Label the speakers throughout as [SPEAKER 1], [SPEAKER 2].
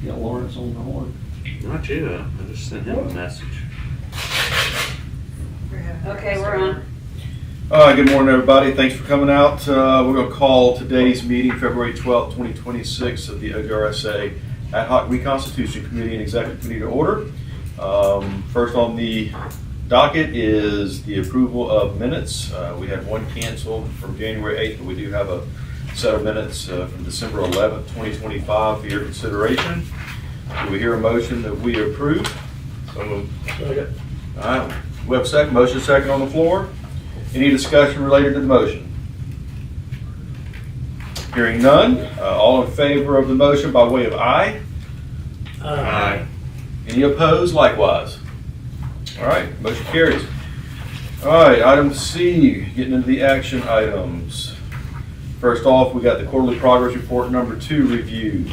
[SPEAKER 1] Got Lawrence on the horn.
[SPEAKER 2] Not you, I just sent him a message.
[SPEAKER 3] Okay, we're on.
[SPEAKER 4] Good morning, everybody. Thanks for coming out. We're going to call today's meeting, February 12th, 2026, of the OGRSA Ad-Hoc Reconstitution Committee and Executive Committee to order. First on the docket is the approval of minutes. We had one canceled from January 8th, but we do have a set of minutes from December 11th, 2025 for your consideration. Do we hear a motion that we approve?
[SPEAKER 2] So moved.
[SPEAKER 1] Second.
[SPEAKER 4] All right, we have a second, motion second on the floor. Any discussion related to the motion? Hearing none, all in favor of the motion by way of aye?
[SPEAKER 2] Aye.
[SPEAKER 4] Any opposed likewise? All right, motion carries. All right, item C, getting into the action items. First off, we got the quarterly progress report number 2 review.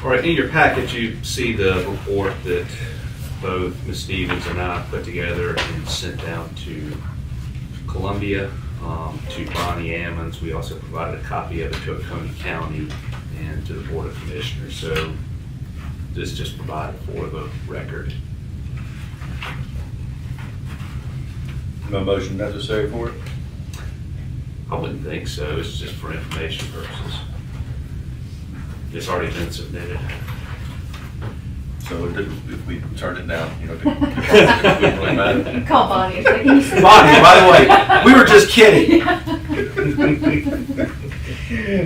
[SPEAKER 2] All right, in your package, you see the report that both Ms. Stevens and I put together and sent down to Columbia, to Bonnie Ammons. We also provided a copy of it to Oconee County and to the Board of Commissioners. So this just provided for the record.
[SPEAKER 4] No motion necessary for it?
[SPEAKER 2] I wouldn't think so. It's just for information purposes. It's already been submitted.
[SPEAKER 4] So if we turned it down, you know, it wouldn't really matter.
[SPEAKER 3] Call Bonnie and say, can you say
[SPEAKER 4] Bonnie, by the way, we were just kidding.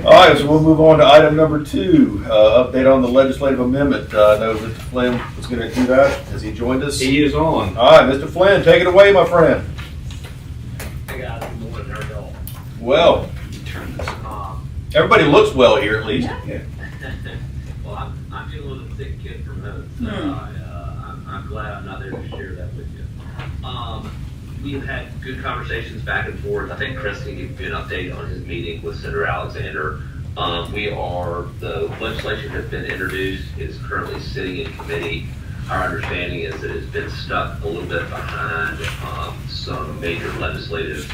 [SPEAKER 4] All right, so we'll move on to item number 2, update on the legislative amendment. I know Mr. Flynn was going to do that. Has he joined us?
[SPEAKER 2] He is on.
[SPEAKER 4] All right, Mr. Flynn, take it away, my friend.
[SPEAKER 5] Hey guys, good morning, how are y'all?
[SPEAKER 4] Well,
[SPEAKER 2] Turn this.
[SPEAKER 4] everybody looks well here at least.
[SPEAKER 5] Well, I'm dealing with a sick kid from home, so I'm glad I'm not there to share that with you. We've had good conversations back and forth. I think Chris can give you an update on his meeting with Senator Alexander. The legislation has been introduced, is currently sitting in committee. Our understanding is that it's been stuck a little bit behind some major legislative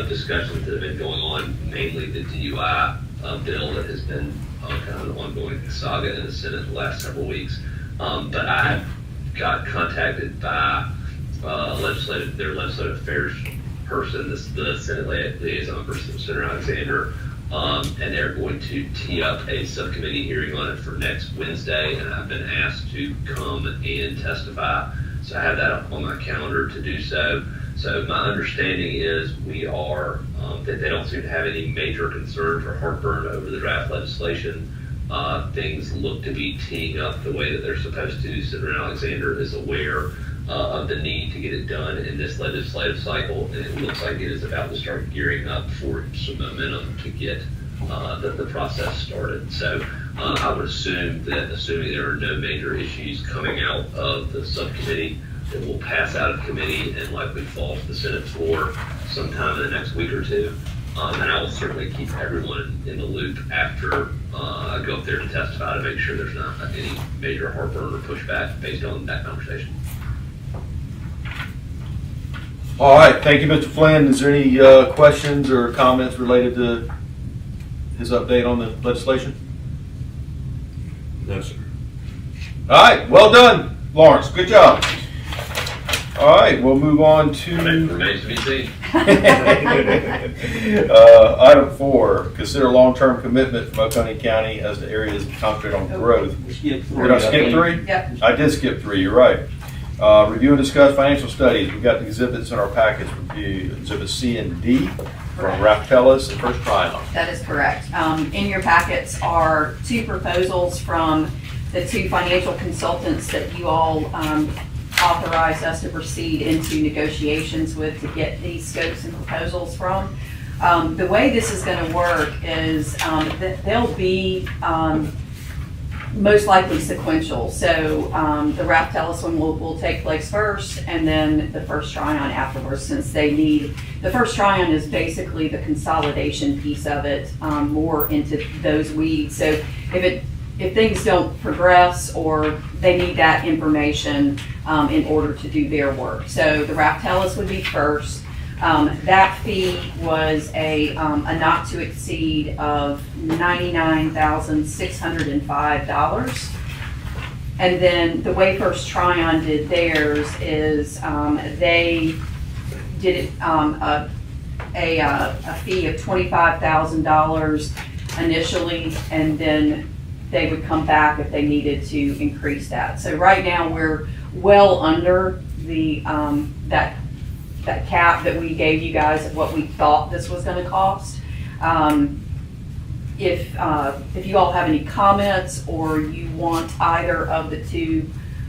[SPEAKER 5] discussions that have been going on, mainly the DUI bill that has been kind of an ongoing saga in the Senate the last several weeks. But I got contacted by their legislative affairs person, the Senate liaison person, Senator Alexander, and they're going to tee up a subcommittee hearing on it for next Wednesday, and I've been asked to come and testify. So I have that up on my calendar to do so. So my understanding is that they don't seem to have any major concerns or heartburn over the draft legislation. Things look to be teeing up the way that they're supposed to. Senator Alexander is aware of the need to get it done in this legislative cycle, and it looks like it is about to start gearing up for some momentum to get the process started. So I would assume that, assuming there are no major issues coming out of the subcommittee, it will pass out of committee and likely fall to the Senate floor sometime in the next week or two. And I will certainly keep everyone in the loop after I go up there to testify to make sure there's not any major heartburn or pushback based on that conversation.
[SPEAKER 4] All right, thank you, Mr. Flynn. Is there any questions or comments related to his update on the legislation?
[SPEAKER 2] No, sir.
[SPEAKER 4] All right, well done, Lawrence. Good job. All right, we'll move on to
[SPEAKER 5] Remains to be seen.
[SPEAKER 4] item 4. Consider long-term commitment from Oconee County as the areas concentrate on growth.
[SPEAKER 1] Skip 3.
[SPEAKER 4] Did I skip 3?
[SPEAKER 3] Yep.
[SPEAKER 4] I did skip 3. You're right. Review and discuss financial studies. We've got the exhibits in our packets. Review exhibits C and D from Raftellus and First Tryon.
[SPEAKER 3] That is correct. In your packets are 2 proposals from the 2 financial consultants that you all authorized us to proceed into negotiations with to get these scopes and proposals from. The way this is going to work is that they'll be most likely sequential. So the Raftellus one will take place first, and then the First Tryon afterwards, since they need, the First Tryon is basically the consolidation piece of it, more into those weeds. So if things don't progress or they need that information in order to do their work. So the Raftellus would be first. That fee was a not to exceed of $99,605. And then the way First Tryon did theirs is they did it a fee of $25,000 initially, and then they would come back if they needed to increase that. So right now we're well under the that cap that we gave you guys of what we thought this was going to cost. If you all have any comments, or you want either of the two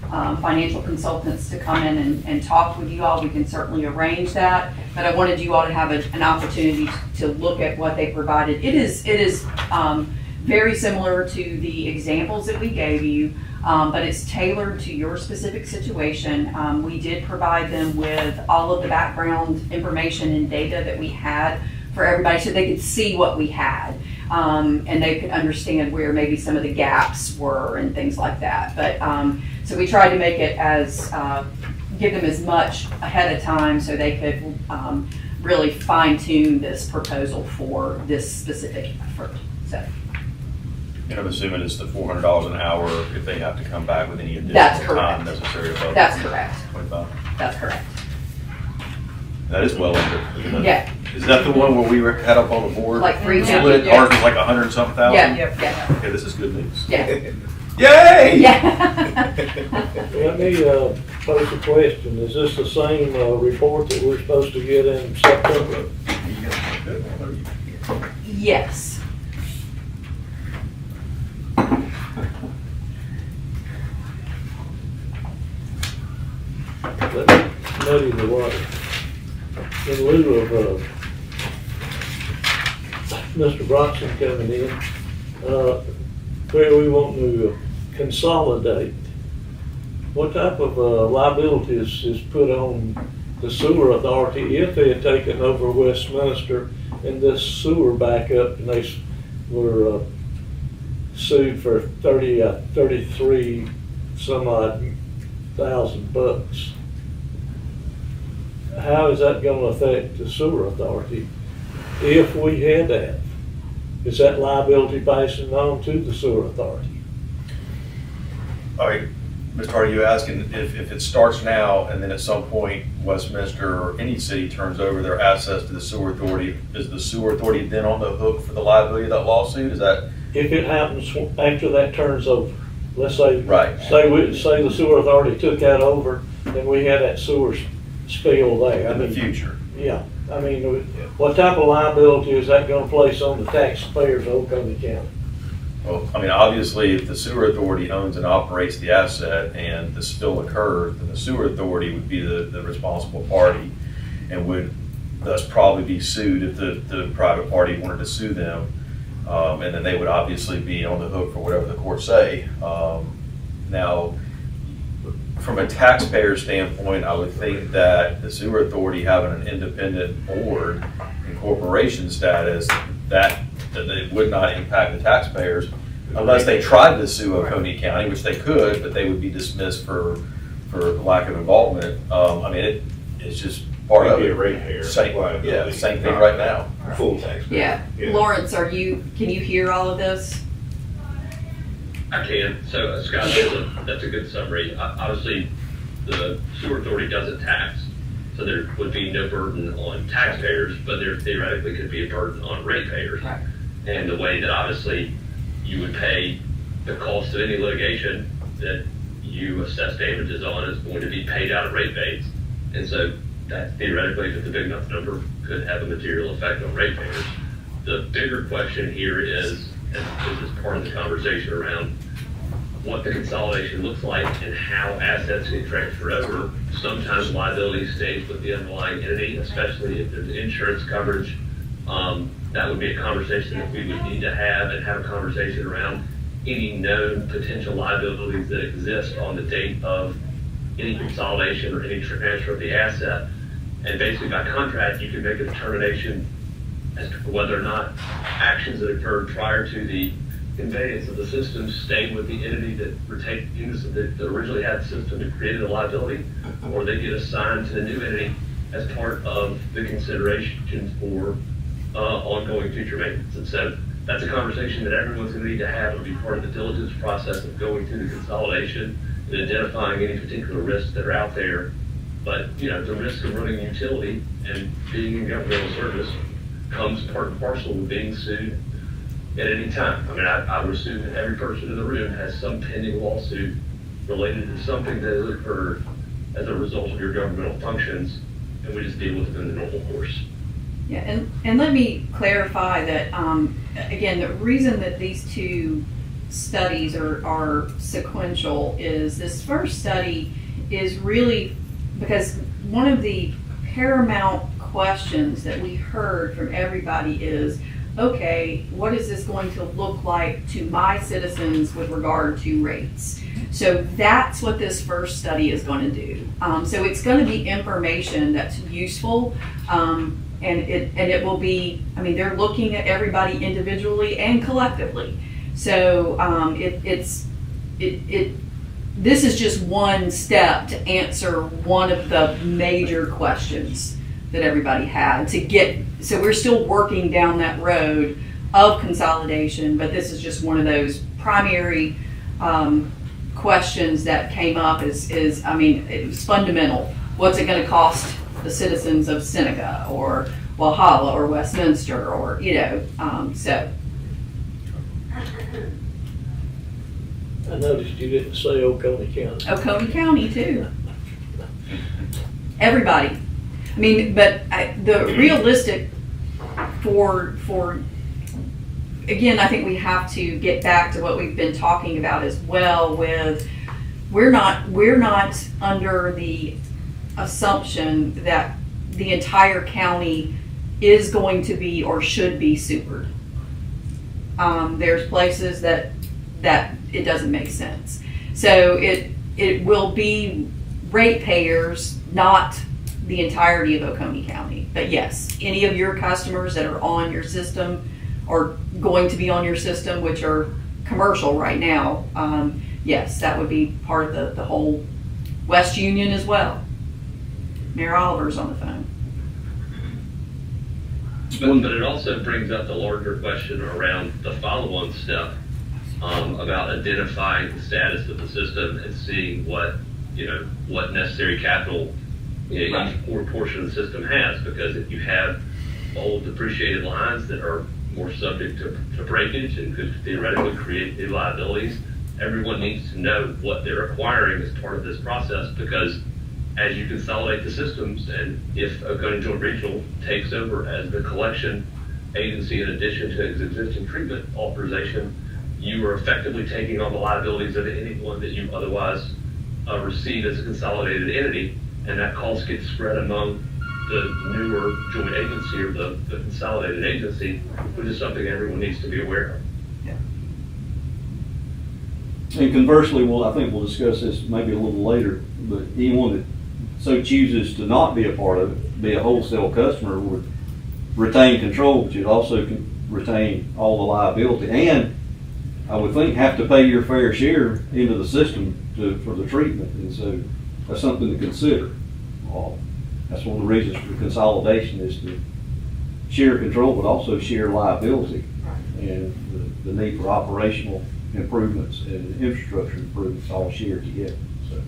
[SPEAKER 3] financial consultants to come in and talk with you all, we can certainly arrange that. But I wanted you all to have an opportunity to look at what they provided. It is very similar to the examples that we gave you, but it's tailored to your specific situation. We did provide them with all of the background information and data that we had for everybody, so they could see what we had. And they could understand where maybe some of the gaps were and things like that. But so we tried to make it as give them as much ahead of time so they could really fine tune this proposal for this specific effort. So.
[SPEAKER 4] And I'm assuming it's the $400 an hour if they have to come back with any
[SPEAKER 3] That's
[SPEAKER 4] additional time
[SPEAKER 3] correct.
[SPEAKER 4] necessary above.
[SPEAKER 3] That's correct.
[SPEAKER 4] 25.
[SPEAKER 3] That's correct.
[SPEAKER 4] That is well under. Isn't it?
[SPEAKER 3] Yeah.
[SPEAKER 4] Is that the one where we had up on the board?
[SPEAKER 3] Like 350,
[SPEAKER 4] Split,
[SPEAKER 3] yeah.
[SPEAKER 4] ours was like 100-something thousand?
[SPEAKER 3] Yeah.
[SPEAKER 4] Okay, this is good news.
[SPEAKER 3] Yeah.
[SPEAKER 4] Yay!
[SPEAKER 3] Yeah.
[SPEAKER 1] Let me pose a question. Is this the same report that we're supposed to get in September?
[SPEAKER 3] Yes.
[SPEAKER 1] Let me muddy the water. In lieu of Mr. Bronson coming in, where we want to consolidate, what type of liabilities is put on the sewer authority if they had taken over Westminster and this sewer backup and they were sued for 33 some odd $1,000? How is that going to affect the sewer authority if we had that? Is that liability passing on to the sewer authority?
[SPEAKER 4] All right, Mr. Hardy, you asking if it starts now and then at some point Westminster or any city turns over their assets to the sewer authority, is the sewer authority then on the hook for the liability of that lawsuit? Is that?
[SPEAKER 1] If it happens after that turns over, let's say,
[SPEAKER 4] Right.
[SPEAKER 1] say the sewer authority took that over and we had that sewer spill there.
[SPEAKER 4] In the future?
[SPEAKER 1] Yeah, I mean, what type of liability is that gonna place on the taxpayers of Oconee County?
[SPEAKER 4] Well, I mean, obviously, if the sewer authority owns and operates the asset and the spill occurs, then the sewer authority would be the responsible party and would thus probably be sued if the private party wanted to sue them. And then they would obviously be on the hook for whatever the courts say. Now, from a taxpayer standpoint, I would think that the sewer authority having an independent board and corporation status, that it would not impact the taxpayers unless they tried to sue Oconee County, which they could, but they would be dismissed for lack of involvement. I mean, it's just part of
[SPEAKER 6] It'd
[SPEAKER 4] it.
[SPEAKER 6] be a ratepayer
[SPEAKER 4] Same
[SPEAKER 6] liability,
[SPEAKER 4] thing
[SPEAKER 6] not
[SPEAKER 4] right now.
[SPEAKER 6] Full taxpayer.
[SPEAKER 3] Yeah. Lawrence, can you hear all of this?
[SPEAKER 5] I can. So Scott, that's a good summary. Obviously, the sewer authority doesn't tax, so there would be no burden on taxpayers, but there theoretically could be a burden on ratepayers.
[SPEAKER 3] Right.
[SPEAKER 5] And the way that obviously you would pay the cost of any litigation that you assess damages on is going to be paid out of rate base. And so that theoretically, if it's a big enough number, could have a material effect on ratepayers. The bigger question here is, and this is part of the conversation around what the consolidation looks like and how assets get transferred over. Sometimes liability stays with the underlying entity, especially if there's insurance coverage. That would be a conversation that we would need to have, and have a conversation around any known potential liabilities that exist on the date of any consolidation or any transfer of the asset. And basically by contract, you can make a determination as to whether or not actions that occurred prior to the conveyance of the system stay with the entity that that originally had the system that created the liability, or they get assigned to the new entity as part of the considerations for ongoing future maintenance. And so that's a conversation that everyone's going to need to have. It'll be part of the diligence process of going through the consolidation and identifying any particular risks that are out there. But, the risk of running a utility and being in governmental service comes part and parcel with being sued at any time. I mean, I would assume that every person in the room has some pending lawsuit related to something that has occurred as a result of your governmental functions, and we just deal with it in the normal course.
[SPEAKER 3] Yeah, and let me clarify that, again, the reason that these two studies are sequential is this first study is really because one of the paramount questions that we heard from everybody is, okay, what is this going to look like to my citizens with regard to rates? So that's what this first study is going to do. So it's going to be information that's useful, and it will be, I mean, they're looking at everybody individually and collectively. So this is just one step to answer one of the major questions that everybody had to get. So we're still working down that road of consolidation, but this is just one of those primary questions that came up is, I mean, it was fundamental. What's it going to cost the citizens of Seneca or Walhalla or Westminster or, so.
[SPEAKER 1] I noticed you didn't say Oconee County.
[SPEAKER 3] Oconee County too. Everybody. I mean, but the realistic for again, I think we have to get back to what we've been talking about as well with we're not under the assumption that the entire county is going to be or should be supered. There's places that it doesn't make sense. So it will be ratepayers, not the entirety of Oconee County. But yes, any of your customers that are on your system or going to be on your system, which are commercial right now, yes, that would be part of the whole West Union as well. Mayor Oliver's on the phone.
[SPEAKER 5] But it also brings up the larger question around the follow-on step about identifying the status of the system and seeing what necessary capital each portion of the system has. Because if you have old depreciated lines that are more subject to breakage and could theoretically create new liabilities, everyone needs to know what they're acquiring as part of this process, because as you consolidate the systems, and if Oconee Joint Regional takes over as the collection agency in addition to its existing treatment authorization, you are effectively taking on the liabilities of anyone that you otherwise receive as a consolidated entity, and that cost gets spread among the newer joint agency or the consolidated agency, which is something everyone needs to be aware of.
[SPEAKER 6] And conversely, I think we'll discuss this maybe a little later, but anyone that so chooses to not be a part of it, be a wholesale customer, would retain control, but you'd also retain all the liability, and I would think have to pay your fair share into the system for the treatment, and so that's something to consider. That's one of the reasons for consolidation is to share control, but also share liability and the need for operational improvements and infrastructure improvements all shared together. So.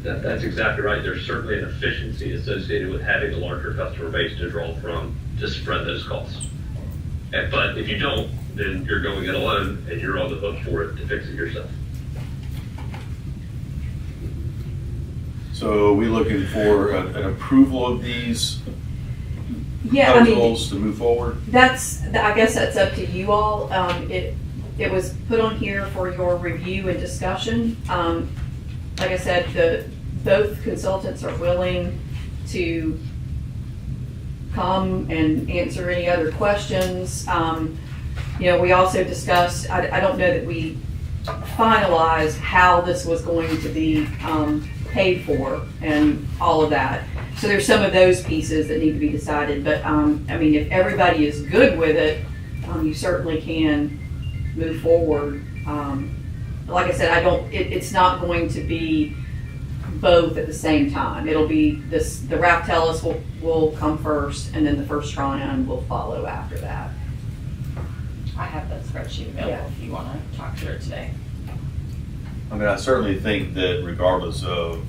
[SPEAKER 5] That's exactly right. There's certainly an efficiency associated with having a larger customer base to draw from to spread those costs. But if you don't, then you're going it alone and you're on the hook for it to fix it yourself.
[SPEAKER 4] So are we looking for an approval of these
[SPEAKER 3] Yeah,
[SPEAKER 4] proposals to move forward?
[SPEAKER 3] I guess that's up to you all. It was put on here for your review and discussion. Like I said, both consultants are willing to come and answer any other questions. We also discussed, I don't know that we finalized how this was going to be paid for and all of that. So there's some of those pieces that need to be decided. But if everybody is good with it, you certainly can move forward. Like I said, it's not going to be both at the same time. It'll be this, the Raftellus will come first, and then the first Tryon will follow after that.
[SPEAKER 7] I have that spreadsheet available if you want to talk through it today.
[SPEAKER 4] I mean, I certainly think that regardless of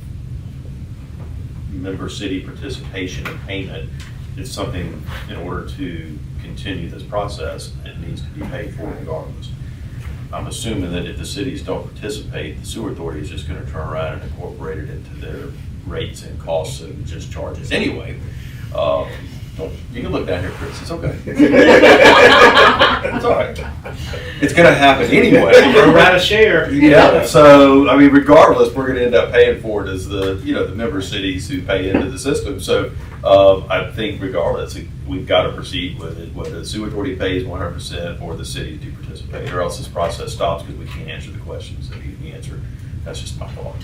[SPEAKER 4] member city participation and payment, it's something in order to continue this process, it needs to be paid for regardless. I'm assuming that if the cities don't participate, the sewer authority is just gonna turn around and incorporate it into their rates and costs and just charges anyway. You can look down here, Chris, it's okay. It's all right. It's gonna happen anyway.
[SPEAKER 2] We're right a share.
[SPEAKER 4] Yeah, so, I mean, regardless, we're gonna end up paying for it as the, the member cities who pay into the system. So, I think regardless, we've gotta proceed with it, whether the sewer authority pays 100% or the cities do participate, or else this process stops because we can't answer the questions that need to be answered. That's just my thought.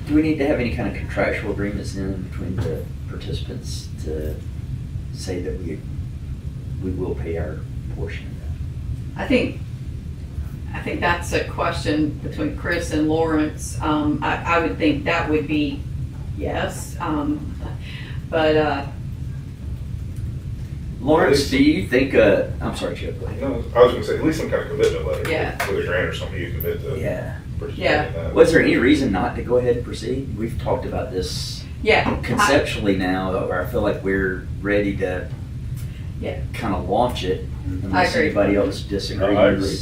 [SPEAKER 8] Do we need to have any kind of contractual agreements in between the participants to say that we will pay our portion of that?
[SPEAKER 3] I think that's a question between Chris and Lawrence. I would think that would be yes, but
[SPEAKER 8] Lawrence, do you think, I'm sorry, Chip, go ahead.
[SPEAKER 9] No, I was gonna say, at least some kind of commitment letter.
[SPEAKER 3] Yeah.
[SPEAKER 9] With a grant or something you commit to.
[SPEAKER 8] Yeah.
[SPEAKER 9] participate
[SPEAKER 3] Yeah.
[SPEAKER 9] in that.
[SPEAKER 8] Was there any reason not to go ahead and proceed? We've talked about this
[SPEAKER 3] yeah.
[SPEAKER 8] conceptually now, or I feel like we're ready to
[SPEAKER 3] Yeah.
[SPEAKER 8] kind of launch it
[SPEAKER 3] I
[SPEAKER 8] unless
[SPEAKER 3] agree.
[SPEAKER 8] anybody else disagrees.
[SPEAKER 4] No, I agree.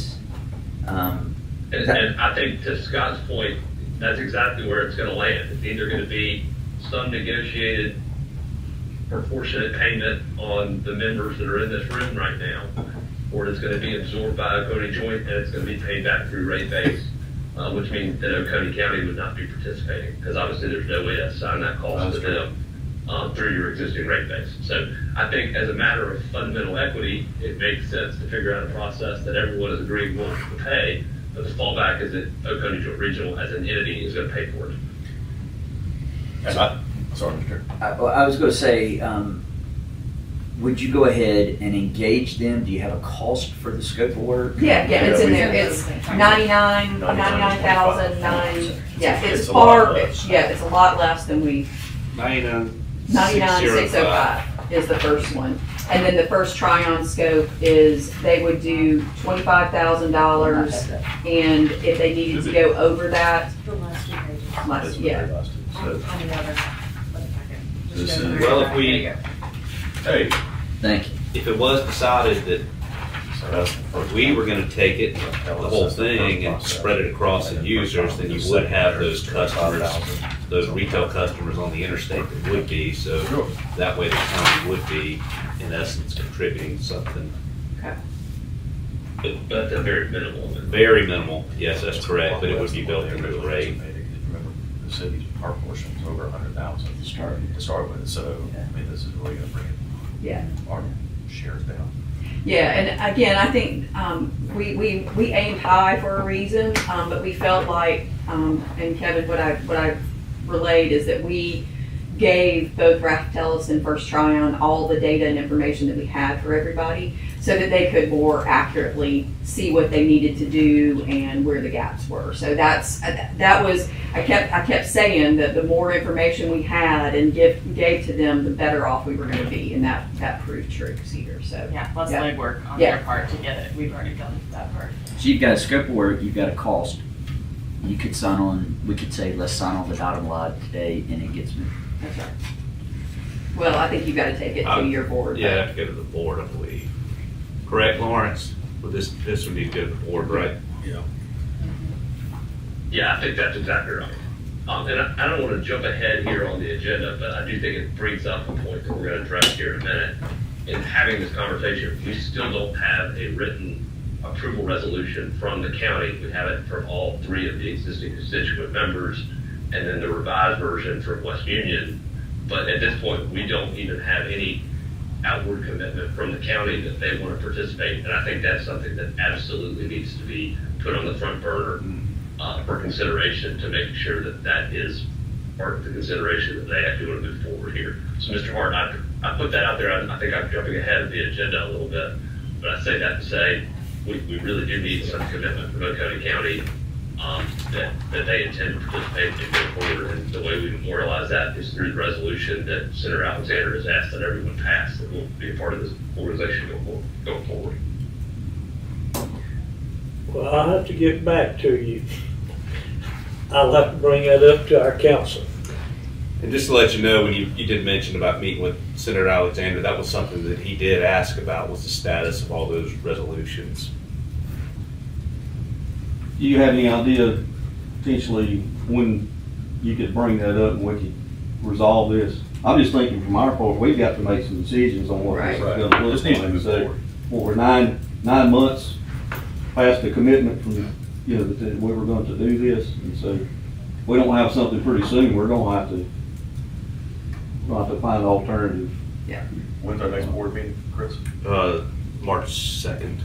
[SPEAKER 5] And I think to Scott's point, that's exactly where it's gonna land. It's either gonna be some negotiated proportionate payment on the members that are in this room right now, or it's gonna be absorbed by Oconee Joint and it's gonna be paid back through rate base, which means that Oconee County would not be participating, because obviously there's no way to assign that cost to them through your existing rate base. So I think as a matter of fundamental equity, it makes sense to figure out a process that everyone is agreeing willing to pay, but the fallback is that Oconee Joint Regional as an entity is gonna pay for it.
[SPEAKER 4] Sorry, Mr.
[SPEAKER 8] I was going to say, would you go ahead and engage them? Do you have a cost for the scope of work?
[SPEAKER 3] Yeah, it's in there. It's 99,000, yeah, it's far, it's a lot less than we, 99,605 is the first one. And then the first Tryon scope is, they would do $25,000, and if they needed to go over that,
[SPEAKER 7] The last 2 pages.
[SPEAKER 3] must, yeah.
[SPEAKER 7] On the other, for the packet. Just
[SPEAKER 4] This
[SPEAKER 7] go
[SPEAKER 4] is-
[SPEAKER 7] through it.
[SPEAKER 2] Well, if we-
[SPEAKER 7] There you go.
[SPEAKER 4] Hey.
[SPEAKER 8] Thank you.
[SPEAKER 2] If it was decided that we were gonna take it, the whole thing, and spread it across the users, then you would have those customers, those retail customers on the interstate that would be, so
[SPEAKER 4] Sure.
[SPEAKER 2] that way the county would be, in essence, contributing something
[SPEAKER 5] But that's a very minimal.
[SPEAKER 2] very minimal. Yes, that's correct, but it would be built into the rate.
[SPEAKER 4] Remember, the city's, our portion was over 100,000 to start with, so, I mean, this is really gonna bring
[SPEAKER 3] Yeah.
[SPEAKER 4] our shares down.
[SPEAKER 3] Yeah, and again, I think we aimed high for a reason, but we felt like, and Kevin, what I relayed is that we gave both Raftellus and First Tryon all the data and information that we had for everybody, so that they could more accurately see what they needed to do and where the gaps were. So that was, I kept saying that the more information we had and gave to them, the better off we were gonna be, and that proved true, Cedar, so.
[SPEAKER 7] Yeah, less
[SPEAKER 3] Yeah.
[SPEAKER 7] legwork on
[SPEAKER 3] Yeah.
[SPEAKER 7] their part to get it. We've already done that part.
[SPEAKER 8] So you've got a scope of work, you've got a cost. You could sign on, we could say, let's sign on the dotted line today, and it gets moved.
[SPEAKER 3] That's right. Well, I think you've gotta take it to your board.
[SPEAKER 2] Yeah, I have to go to the board, I believe. Correct, Lawrence? Well, this would need to go to the board, right?
[SPEAKER 4] Yeah.
[SPEAKER 5] Yeah, I think that's exactly right. And I don't want to jump ahead here on the agenda, but I do think it brings up a point that we're going to address here in a minute. In having this conversation, we still don't have a written approval resolution from the county. We have it from all 3 of the existing constituent members, and then the revised version from West Union. But at this point, we don't even have any outward commitment from the county that they want to participate. And I think that's something that absolutely needs to be put on the front burner for consideration, to make sure that that is part of the consideration that they actually want to move forward here. So Mr. Hart, I put that out there. I think I'm jumping ahead of the agenda a little bit, but I say that to say we really do need some commitment from Oconee County that they intend to participate and go forward. And the way we memorialize that is through the resolution that Senator Alexander has asked that everyone pass that will be a part of this organization going forward.
[SPEAKER 1] Well, I'll have to get back to you. I'll have to bring that up to our council.
[SPEAKER 2] And just to let you know, when you did mention about meeting with Senator Alexander, that was something that he did ask about, was the status of all those resolutions.
[SPEAKER 6] Do you have any idea potentially when you could bring that up and we could resolve this? I'm just thinking from our part, we've got to make some decisions on what this is
[SPEAKER 3] Right.
[SPEAKER 6] gonna look
[SPEAKER 4] Just need to
[SPEAKER 6] like.
[SPEAKER 4] move
[SPEAKER 6] So,
[SPEAKER 4] forward.
[SPEAKER 6] well, we're nine months past the commitment from, that we were going to do this, and so if we don't have something pretty soon, we're gonna have to find an alternative.
[SPEAKER 4] When's our next board meeting, Chris?
[SPEAKER 2] March 2nd.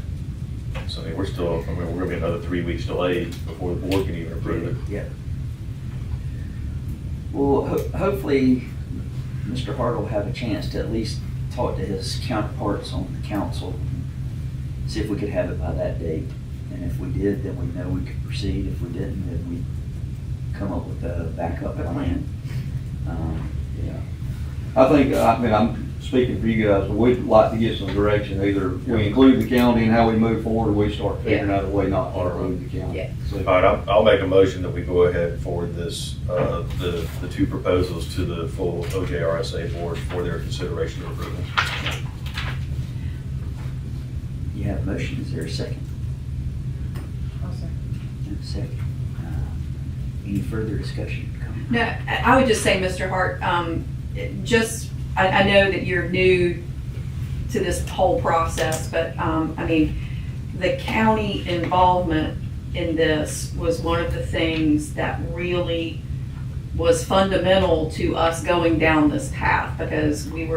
[SPEAKER 4] So I mean, we're gonna be another 3 weeks delayed before the board can even approve it.
[SPEAKER 8] Yeah. Well, hopefully, Mr. Hart will have a chance to at least talk to his counterparts on the council, see if we could have it by that date. And if we did, then we know we could proceed. If we didn't, then we come up with a backup plan. Yeah.
[SPEAKER 6] I think, I'm speaking for you guys, but we'd like to get some direction, either we include the county in how we move forward, or we start figuring out a way not to include the county.
[SPEAKER 3] Yeah.
[SPEAKER 6] So,
[SPEAKER 4] All right, I'll make a motion that we go ahead and forward this, the two proposals to the full OJRSA board for their consideration and approval.
[SPEAKER 8] You have a motion, is there a second? Second. Any further discussion?
[SPEAKER 3] No, I would just say, Mr. Hart, I know that you're new to this whole process, but, the county involvement in this was one of the things that really was fundamental to us going down this path, because we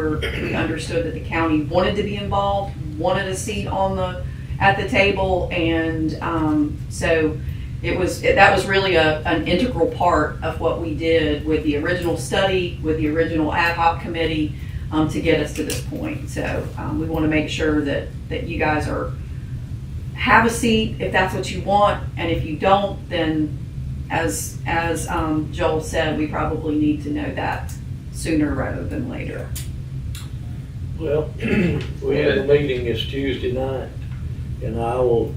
[SPEAKER 3] understood that the county wanted to be involved, wanted a seat at the table, and, so that was really an integral part of what we did with the original study, with the original ad hoc committee, to get us to this point. So we want to make sure that you guys have a seat if that's what you want, and if you don't, then as Joel said, we probably need to know that sooner rather than later.
[SPEAKER 1] Well, we have a meeting this Tuesday night, and I will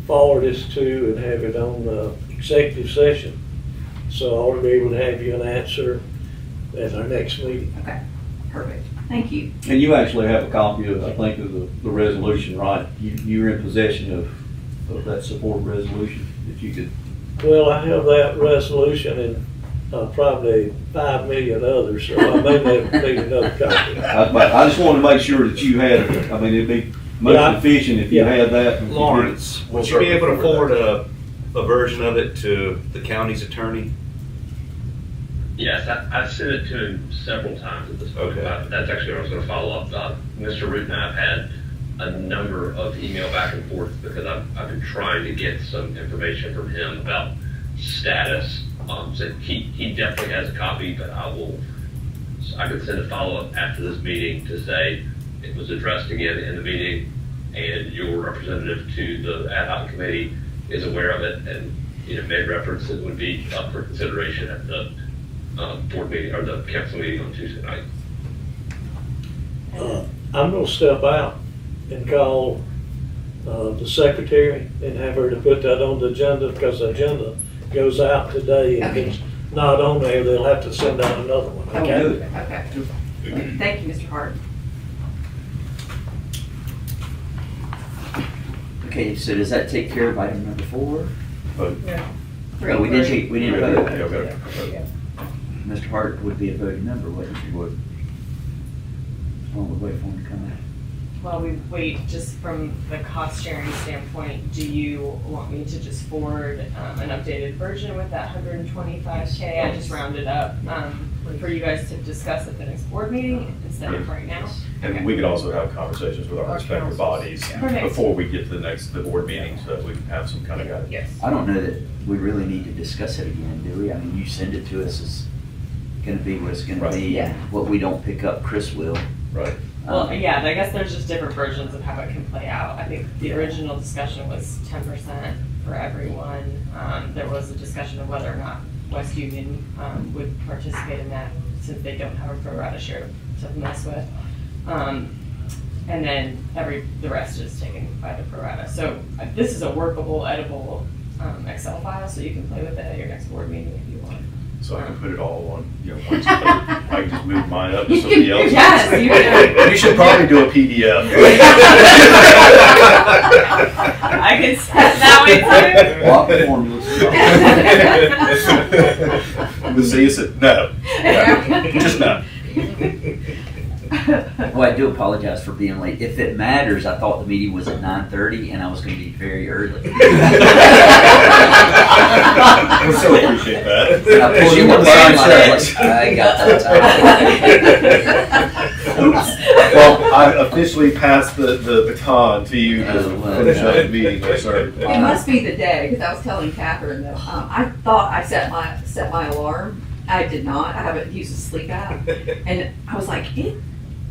[SPEAKER 1] forward this to and have it on the executive session. So I'll be able to have you an answer at our next meeting.
[SPEAKER 3] Okay, perfect. Thank you.
[SPEAKER 6] and you actually have a copy of, I think, of the resolution, right? You're in possession of that support resolution, if you could.
[SPEAKER 1] Well, I have that resolution and probably 5 million others, so I may need another copy.
[SPEAKER 6] I just wanted to make sure that you had it. I mean, it'd be most efficient if you had that.
[SPEAKER 2] Lawrence, would you be able to forward a version of it to the county's attorney?
[SPEAKER 5] Yes, I've sent it to him several times at this point.
[SPEAKER 2] Okay.
[SPEAKER 5] That's actually what I was going to follow up. Mr. Root and I have had a number of email back and forth because I've been trying to get some information from him about status. So he definitely has a copy, but I could send a follow-up after this meeting to say it was addressed again in the meeting, and your representative to the ad hoc committee is aware of it and made reference it would be up for consideration at the board meeting or the council meeting on Tuesday night.
[SPEAKER 1] I'm gonna step out and call the secretary and have her to put that on the agenda, because the agenda goes out today, and if it's not on there, they'll have to send out another one, okay?
[SPEAKER 3] Okay. Thank you, Mr. Hart.
[SPEAKER 8] Okay, so does that take care of item number 4?
[SPEAKER 4] Vote.
[SPEAKER 8] No, we didn't vote.
[SPEAKER 4] Yeah, okay.
[SPEAKER 8] Mr. Hart would be a voting member, wouldn't he? Would. Well, we'll wait for him to come out.
[SPEAKER 7] Well, we wait, just from the cost sharing standpoint, do you want me to just forward an updated version with that 125K? I just rounded up for you guys to discuss at the next board meeting instead of right now.
[SPEAKER 4] And we could also have conversations with our respective bodies
[SPEAKER 7] Perfect.
[SPEAKER 4] before we get to the board meeting, so that we can have some kind of guidance.
[SPEAKER 7] Yes.
[SPEAKER 8] I don't know that we really need to discuss it again, do we? I mean, you send it to us, it's gonna be what it's gonna
[SPEAKER 4] Right.
[SPEAKER 8] be.
[SPEAKER 3] Yeah.
[SPEAKER 8] What we don't pick up, Chris will.
[SPEAKER 4] Right.
[SPEAKER 7] Well, yeah, I guess there's just different versions of how it can play out. I think the original discussion was 10% for everyone. There was a discussion of whether or not West Union would participate in that, since they don't have a pro rata share to mess with. And then the rest is taken by the pro rata. So this is a workable, editable Excel file, so you can play with it at your next board meeting if you want.
[SPEAKER 4] So I can put it all on, one place. I can just move mine up to somebody else.
[SPEAKER 7] Yes, you can.
[SPEAKER 4] You should probably do a PDF.
[SPEAKER 7] I can step that way too.
[SPEAKER 4] The C said, no, just no.
[SPEAKER 8] Well, I do apologize for being late. If it matters, I thought the meeting was at 9:30 and I was going to be very early.
[SPEAKER 4] We so appreciate that.
[SPEAKER 8] And I pulled
[SPEAKER 4] You
[SPEAKER 8] you
[SPEAKER 4] were
[SPEAKER 8] on the
[SPEAKER 4] buying
[SPEAKER 8] sideline,
[SPEAKER 4] checks.
[SPEAKER 8] I got that time.
[SPEAKER 4] Well, I officially passed the baton to you to
[SPEAKER 8] Oh, well,
[SPEAKER 4] finish up
[SPEAKER 8] no.
[SPEAKER 4] the meeting, yes, sir.
[SPEAKER 3] It must be the day, because I was telling Catherine that, I thought I set my alarm. I did not. I haven't used a sleep app. And I was like,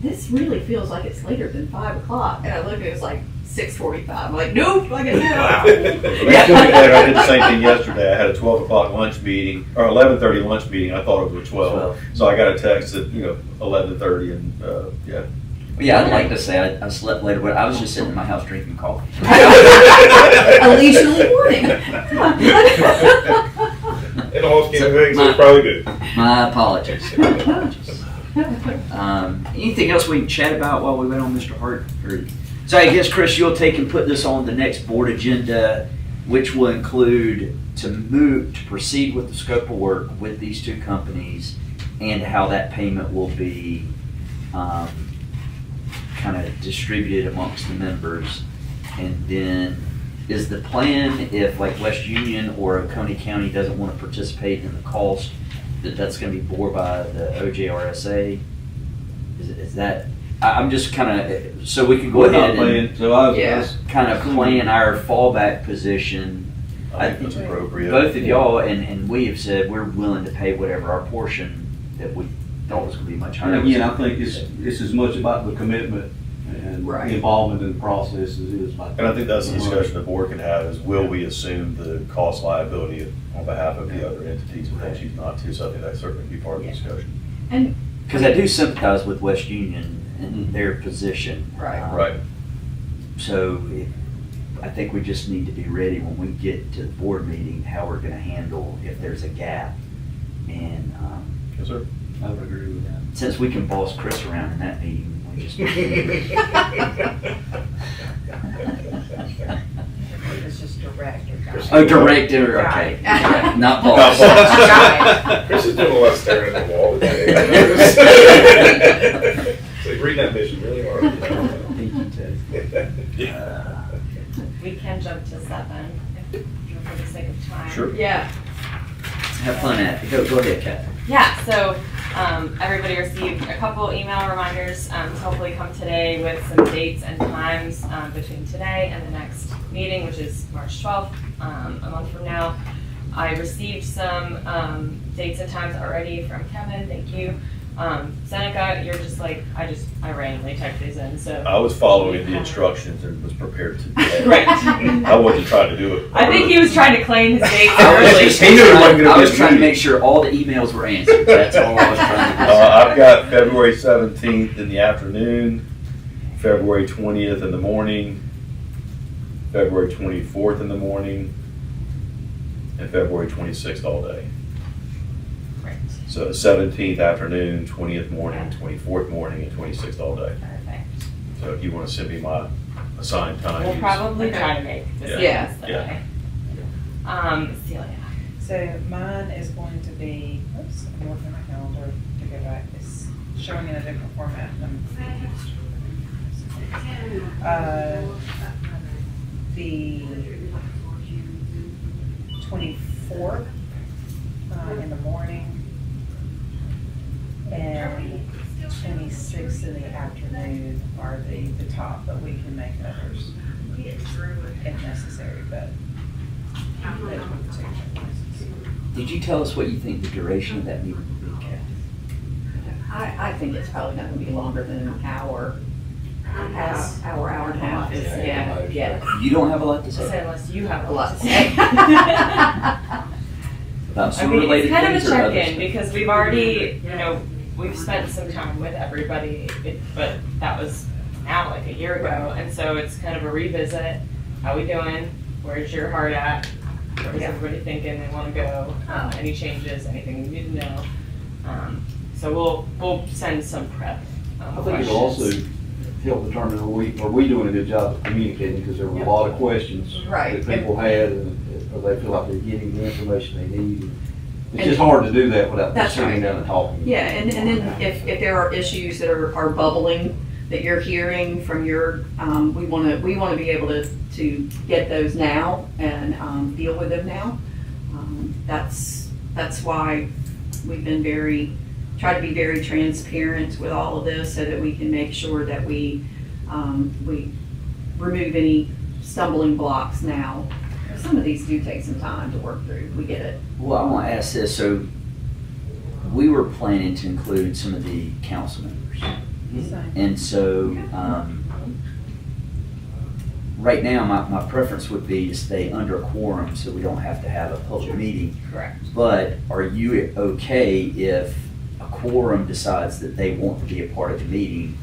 [SPEAKER 3] this really feels like it's later than 5 o'clock. And I looked, it was like 6:45. I'm like, nope, I can do it.
[SPEAKER 4] I did the same thing yesterday. I had a 12 o'clock lunch meeting, or 11:30 lunch meeting. I thought it was 12. So I got a text at, 11:30 and, yeah.
[SPEAKER 8] Yeah, I'd like to say I slept later, but I was just sitting in my house drinking coffee.
[SPEAKER 3] A leisurely morning.
[SPEAKER 9] In the whole scheme of things, it's probably good.
[SPEAKER 8] My apologies. Anything else we can chat about while we wait on Mr. Hart? So I guess, Chris, you'll take and put this on the next board agenda, which will include to proceed with the scope of work with these two companies and how that payment will be kind of distributed amongst the members. And then is the plan, if like West Union or Oconee County doesn't want to participate in the cost, that's going to be borne by the OJRSA? Is that, I'm just kind of, so we can go
[SPEAKER 6] We're not
[SPEAKER 8] ahead
[SPEAKER 6] paying,
[SPEAKER 8] and
[SPEAKER 6] so I
[SPEAKER 3] Yeah.
[SPEAKER 6] was,
[SPEAKER 8] kind of plan our fallback position.
[SPEAKER 4] I think that's appropriate.
[SPEAKER 8] Both of y'all and we have said we're willing to pay whatever our portion that we thought was going to be much higher.
[SPEAKER 6] and again, I think it's as much about the commitment and
[SPEAKER 3] Right.
[SPEAKER 6] the involvement in the process as it is about.
[SPEAKER 4] And I think that's the discussion the board can have is, will we assume the cost liability on behalf of the other entities if they choose not to? So I think that certainly be part of the discussion.
[SPEAKER 3] And,
[SPEAKER 8] Because I do sympathize with West Union and their position.
[SPEAKER 3] Right.
[SPEAKER 4] Right.
[SPEAKER 8] So I think we just need to be ready when we get to the board meeting, how we're gonna handle if there's a gap. And
[SPEAKER 4] Yes, sir.
[SPEAKER 6] I would agree with that.
[SPEAKER 8] since we can boss Chris around in that meeting, we just.
[SPEAKER 10] It's just director.
[SPEAKER 8] Oh, director, okay.
[SPEAKER 3] Got it.
[SPEAKER 8] Not
[SPEAKER 4] Not
[SPEAKER 8] boss.
[SPEAKER 3] Got
[SPEAKER 9] Chris is doing a lot of staring at the wall today. I noticed. So he's reading that mission really hard.
[SPEAKER 8] Thank you, Ted.
[SPEAKER 7] We can jump to 7 if for the sake of time.
[SPEAKER 4] Sure.
[SPEAKER 3] yeah.
[SPEAKER 8] Have fun at it. Go ahead, Kathy.
[SPEAKER 7] Yeah, so everybody received a couple email reminders to hopefully come today with some dates and times between today and the next meeting, which is March 12th, a month from now. I received some dates and times already from Kevin, thank you. Seneca, you're just like, I randomly typed these in, so.
[SPEAKER 4] I was following the instructions and was prepared to.
[SPEAKER 7] Right.
[SPEAKER 4] I wasn't trying to do it.
[SPEAKER 7] I think he was trying to claim his dates
[SPEAKER 8] I was
[SPEAKER 7] early.
[SPEAKER 8] just
[SPEAKER 4] He knew it wasn't gonna
[SPEAKER 8] I
[SPEAKER 4] be
[SPEAKER 8] was
[SPEAKER 4] a
[SPEAKER 8] trying to
[SPEAKER 4] meeting.
[SPEAKER 8] make sure all the emails were answered. That's all I was trying to do.
[SPEAKER 4] I've got February 17th in the afternoon, February 20th in the morning, February 24th in the morning, and February 26th all day.
[SPEAKER 7] Right.
[SPEAKER 4] So 17th afternoon, 20th morning, 24th morning, and 26th all day.
[SPEAKER 7] Perfect.
[SPEAKER 4] So if you want to send me my assigned time.
[SPEAKER 7] We'll
[SPEAKER 4] use-
[SPEAKER 7] probably
[SPEAKER 3] Okay.
[SPEAKER 7] try to make this
[SPEAKER 3] Yeah.
[SPEAKER 7] that
[SPEAKER 4] Yeah.
[SPEAKER 7] way. Celia.
[SPEAKER 10] So mine is going to be, oops, I'm looking at my calendar to go back, it's showing in a different format than. The 24th in the morning and 26th in the afternoon are the top, but we can make others if necessary, but those were the two.
[SPEAKER 8] Did you tell us what you think the duration of that meeting would be, Kathy?
[SPEAKER 3] I think it's probably not gonna be longer than an hour. hour and a half is, yeah.
[SPEAKER 8] You don't have a lot to
[SPEAKER 7] So
[SPEAKER 8] say
[SPEAKER 7] unless you have
[SPEAKER 3] A lot
[SPEAKER 7] to
[SPEAKER 3] to
[SPEAKER 7] say.
[SPEAKER 3] say.
[SPEAKER 8] about
[SPEAKER 7] I
[SPEAKER 8] sewer
[SPEAKER 7] mean,
[SPEAKER 8] related
[SPEAKER 7] it's kind of
[SPEAKER 8] things
[SPEAKER 7] a
[SPEAKER 8] or other
[SPEAKER 7] check-in
[SPEAKER 8] stuff?
[SPEAKER 7] because we've already, we've spent some time with everybody, but that was now like a year ago. And so it's kind of a revisit. How we doing? Where's your heart at? Where's everybody thinking they want to go? Any changes? Anything you need to know? So we'll send some prep.
[SPEAKER 6] I think it'll also help determine are we doing a good job of communicating, because there were a lot of questions
[SPEAKER 3] Right.
[SPEAKER 6] that people had, and or they feel like they're getting the information they need. It's just hard to do that without
[SPEAKER 3] That's
[SPEAKER 6] sitting
[SPEAKER 3] right.
[SPEAKER 6] down and talking.
[SPEAKER 3] Yeah, and then if there are issues that are bubbling that you're hearing from your, we want to be able to get those now and deal with them now. That's why we've been try to be very transparent with all of this so that we can make sure that we remove any stumbling blocks now. Some of these do take some time to work through. We get it.
[SPEAKER 8] Well, I want to ask this, so we were planning to include some of the council members. And so, right now, my preference would be to stay under quorum so we don't have to have a public meeting.
[SPEAKER 3] Correct.
[SPEAKER 8] But are you okay if a quorum decides that they want to be a part of the meeting,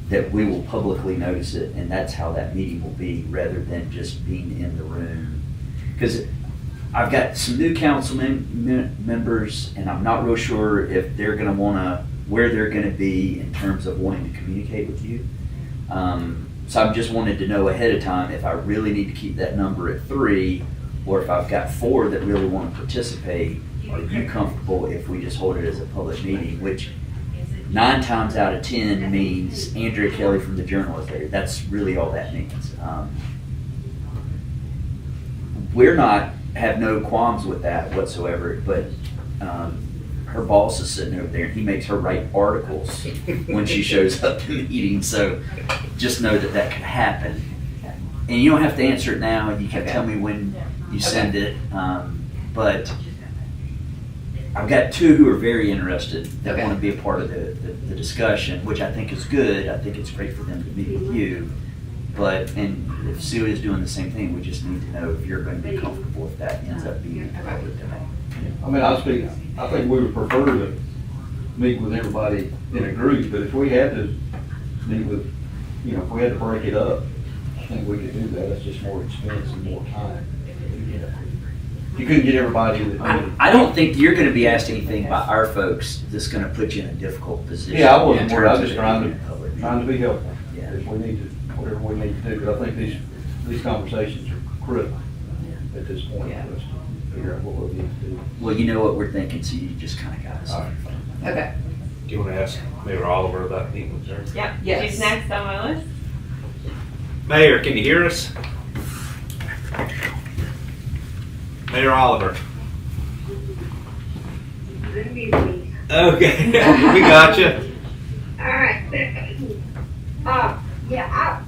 [SPEAKER 8] that we will publicly notice it, and that's how that meeting will be, rather than just being in the room? Because I've got some new council members, and I'm not real sure if they're gonna wanna, where they're gonna be in terms of wanting to communicate with you. So I just wanted to know ahead of time if I really need to keep that number at 3, or if I've got 4 that really wanna participate. Are you comfortable if we just hold it as a public meeting, which 9 times out of 10 means Andrea Kelly from the Journal is there. That's really all that means. We're not, have no qualms with that whatsoever, but her boss is sitting over there and he makes her write articles when she shows up to meetings, so just know that that could happen. And you don't have to answer it now, you can tell me when you send it, but I've got 2 who are very interested that want to be a part of the discussion, which I think is good. I think it's great for them to meet with you. But, and if Sue is doing the same thing, we just need to know if you're going to be comfortable if that ends up being a public domain.
[SPEAKER 6] I mean, I think we would prefer to meet with everybody in a group, but if we had to meet with, if we had to break it up, I think we could do that. It's just more expense and more time. You couldn't get everybody that.
[SPEAKER 8] I don't think you're going to be asked anything by our folks that's going to put you in a difficult position.
[SPEAKER 6] Yeah, I wasn't
[SPEAKER 8] in
[SPEAKER 6] worried. I was
[SPEAKER 8] terms
[SPEAKER 6] just
[SPEAKER 8] of it being a public meeting.
[SPEAKER 6] trying to be helpful.
[SPEAKER 8] Yeah.
[SPEAKER 6] If we need to, whatever we need to do, but I think these conversations are critical at this point for us to figure out what we need to do.
[SPEAKER 8] Well, you know what we're thinking, so you just kind of got us.
[SPEAKER 6] All right.
[SPEAKER 3] Okay.
[SPEAKER 2] Do you want to ask Mayor Oliver about meeting with her?
[SPEAKER 7] Yep,
[SPEAKER 3] Yes.
[SPEAKER 7] she's next on my list.
[SPEAKER 2] Mayor, can you hear us? Mayor Oliver.
[SPEAKER 11] Good evening.
[SPEAKER 2] Okay, we got you.
[SPEAKER 11] All right. Yeah,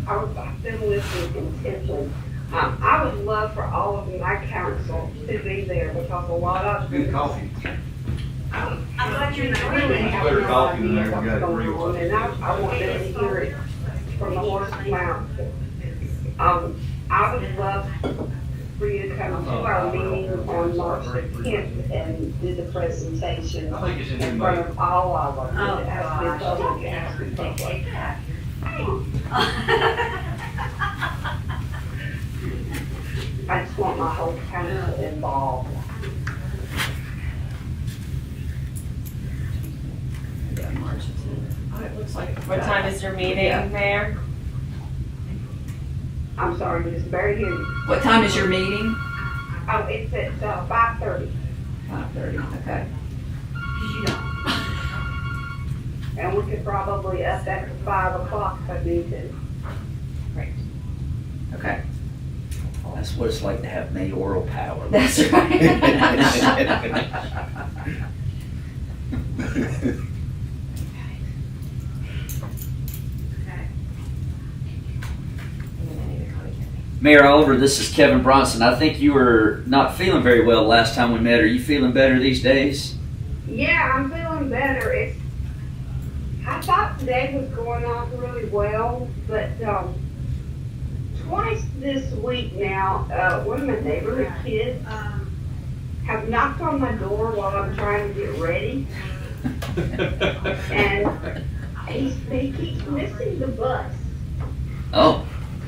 [SPEAKER 11] I've been listening intently. I would love for all of my council to be there because a lot of
[SPEAKER 6] Good coffee.
[SPEAKER 11] I thought you really have
[SPEAKER 6] Better
[SPEAKER 11] no
[SPEAKER 6] coffee than
[SPEAKER 11] idea
[SPEAKER 6] there, you
[SPEAKER 11] what's
[SPEAKER 6] gotta
[SPEAKER 11] going
[SPEAKER 6] agree with
[SPEAKER 11] on,
[SPEAKER 6] us.
[SPEAKER 11] and I want them to hear it from the horse's mouth. I would love for you to come to our meeting on March the 10th and do the presentation
[SPEAKER 6] I think it's in
[SPEAKER 11] in front of all of them. It has to be public, it has to be public. I just want my whole council involved.
[SPEAKER 3] It looks like.
[SPEAKER 7] What time is your meeting, Mayor?
[SPEAKER 11] I'm sorry, Ms. Barry, here.
[SPEAKER 3] What time is your meeting?
[SPEAKER 11] Oh, it's at 5:30,
[SPEAKER 3] 5:30, okay.
[SPEAKER 11] and we could probably up that to 5 o'clock if I need to.
[SPEAKER 3] Okay.
[SPEAKER 8] That's what it's like to have mayoral power.
[SPEAKER 3] That's right.
[SPEAKER 8] Mayor Oliver, this is Kevin Bronson. I think you were not feeling very well last time we met. Are you feeling better these days?
[SPEAKER 11] Yeah, I'm feeling better. I thought today was going off really well, but, twice this week now, one of my neighborhood kids have knocked on my door while I'm trying to get ready. And he keeps missing the bus.
[SPEAKER 8] Oh,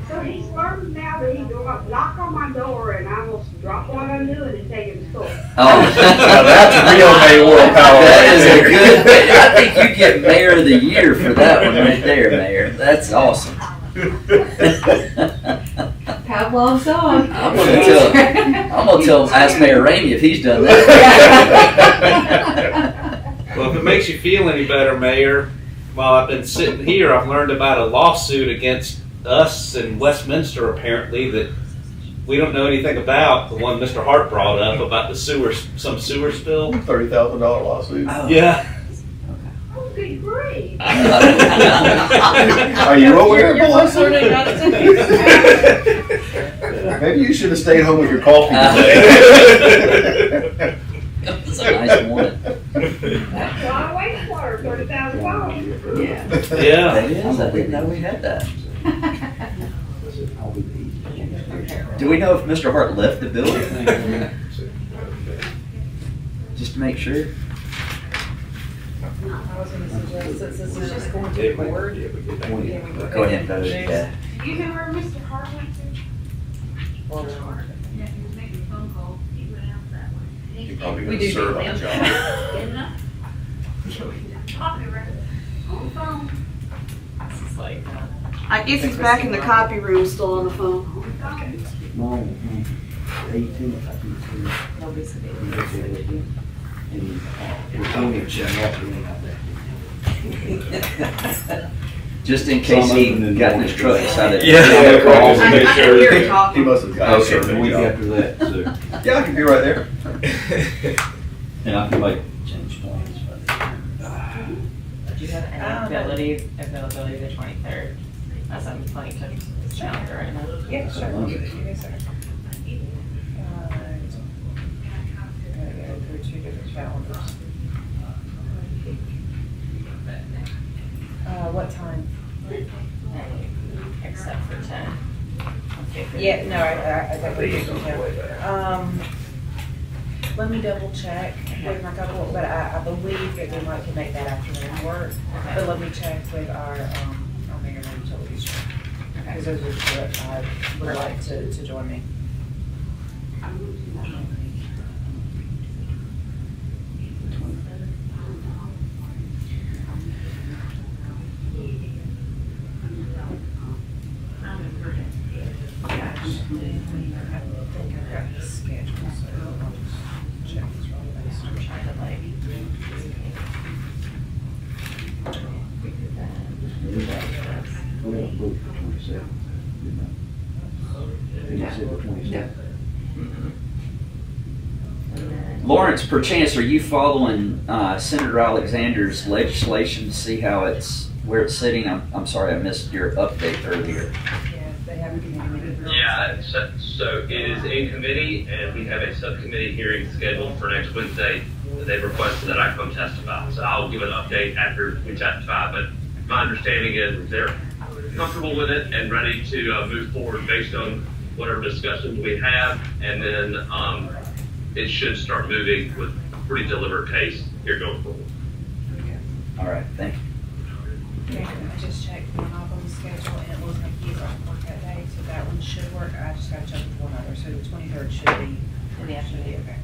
[SPEAKER 11] So he's learned now that he go up, knock on my door, and I will drop what I'm doing and take him to school.
[SPEAKER 8] oh.
[SPEAKER 4] Now that's real mayoral power.
[SPEAKER 8] That is a
[SPEAKER 4] right
[SPEAKER 8] good, I think you get mayor of the year for that one right there, Mayor. That's awesome.
[SPEAKER 3] Pavlov's dog.
[SPEAKER 8] I'm gonna tell, ask Mayor Ramey if he's done that.
[SPEAKER 2] Well, if it makes you feel any better, Mayor, while I've been sitting here, I've learned about a lawsuit against us in Westminster, apparently, that we don't know anything about. The one Mr. Hart brought up about the some sewer spill.
[SPEAKER 4] $30,000 lawsuit.
[SPEAKER 8] Oh.
[SPEAKER 2] Yeah.
[SPEAKER 11] Oh, good grief.
[SPEAKER 4] Are you aware? Maybe you should have stayed home with your coffee today.
[SPEAKER 8] That's a nice one.
[SPEAKER 11] That's why I wait for her, $30,000.
[SPEAKER 8] Yeah.
[SPEAKER 2] Yeah.
[SPEAKER 8] That is, I didn't know we had that. Do we know if Mr. Hart left the building? Just to make sure.
[SPEAKER 10] I was gonna suggest, since this is just going to court.
[SPEAKER 8] Go ahead and vote, yeah.
[SPEAKER 11] Do you know where Mr. Hart went to?
[SPEAKER 12] Yeah, he was making a phone call, he went out that way.
[SPEAKER 4] You're probably
[SPEAKER 3] We
[SPEAKER 4] gonna
[SPEAKER 3] do
[SPEAKER 4] serve
[SPEAKER 3] need
[SPEAKER 4] on the
[SPEAKER 3] them.
[SPEAKER 4] job.
[SPEAKER 12] Copyright on the phone.
[SPEAKER 7] This is like,
[SPEAKER 13] I guess he's back in the copy room, still on the phone.
[SPEAKER 8] No, 18th, I think.
[SPEAKER 7] nobody's gonna
[SPEAKER 8] Just in case he got in his truck and decided.
[SPEAKER 2] Yeah.
[SPEAKER 9] Just make
[SPEAKER 3] I
[SPEAKER 9] sure
[SPEAKER 3] hear you
[SPEAKER 9] that-
[SPEAKER 3] talking.
[SPEAKER 4] He must have got a
[SPEAKER 6] Okay,
[SPEAKER 4] survey
[SPEAKER 6] the week
[SPEAKER 4] job.
[SPEAKER 6] after that, so,
[SPEAKER 4] Yeah, I can be right there.
[SPEAKER 6] and I feel like,
[SPEAKER 8] Change plans.
[SPEAKER 7] Do you have any availability the 23rd? As I'm playing touch with this calendar right now.
[SPEAKER 10] Yeah, sure.
[SPEAKER 8] Monday.
[SPEAKER 10] Give me a second. Gotta go through two different calendars. What time?
[SPEAKER 7] Except for 10. Okay, for
[SPEAKER 10] Yeah, no, I definitely can tell. Let me double check with my couple, but I believe that we might can make that afternoon work. But let me check with our mayor and utilities. Because those are two that I would like to join me. I think I've got the schedule, so I'll just check this real fast.
[SPEAKER 7] I'm trying to like. We did that.
[SPEAKER 6] we don't vote for 27. You said the 27th.
[SPEAKER 8] Lawrence, perchance, are you following Senator Alexander's legislation to see how where it's sitting? I'm sorry, I missed your update earlier.
[SPEAKER 10] Yeah, they have a committee meeting.
[SPEAKER 5] Yeah, so it is in committee, and we have a subcommittee hearing scheduled for next Wednesday. They've requested that I come testify, so I'll give an update after we testify, but my understanding is they're comfortable with it and ready to move forward based on whatever discussions we have, and then it should start moving with pretty deliberate pace here going forward.
[SPEAKER 8] All right, thank you.
[SPEAKER 10] Okay, I just checked one of them's schedule and it looks like he's off work that day, so that one should work. I just gotta check with one other, so the 23rd should be in the afternoon. Okay.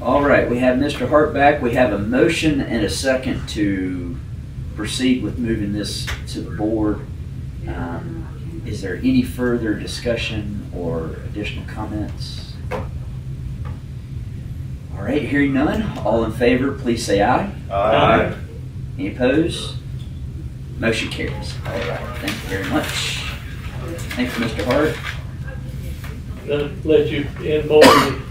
[SPEAKER 8] All right, we have Mr. Hart back. We have a motion and a second to proceed with moving this to the board. Is there any further discussion or additional comments? All right, hearing none, all in favor, please say aye.
[SPEAKER 4] Aye.
[SPEAKER 8] Any opposed? Motion carries. All right, thank you very much. Thank you, Mr. Hart.
[SPEAKER 1] Let you invoice it.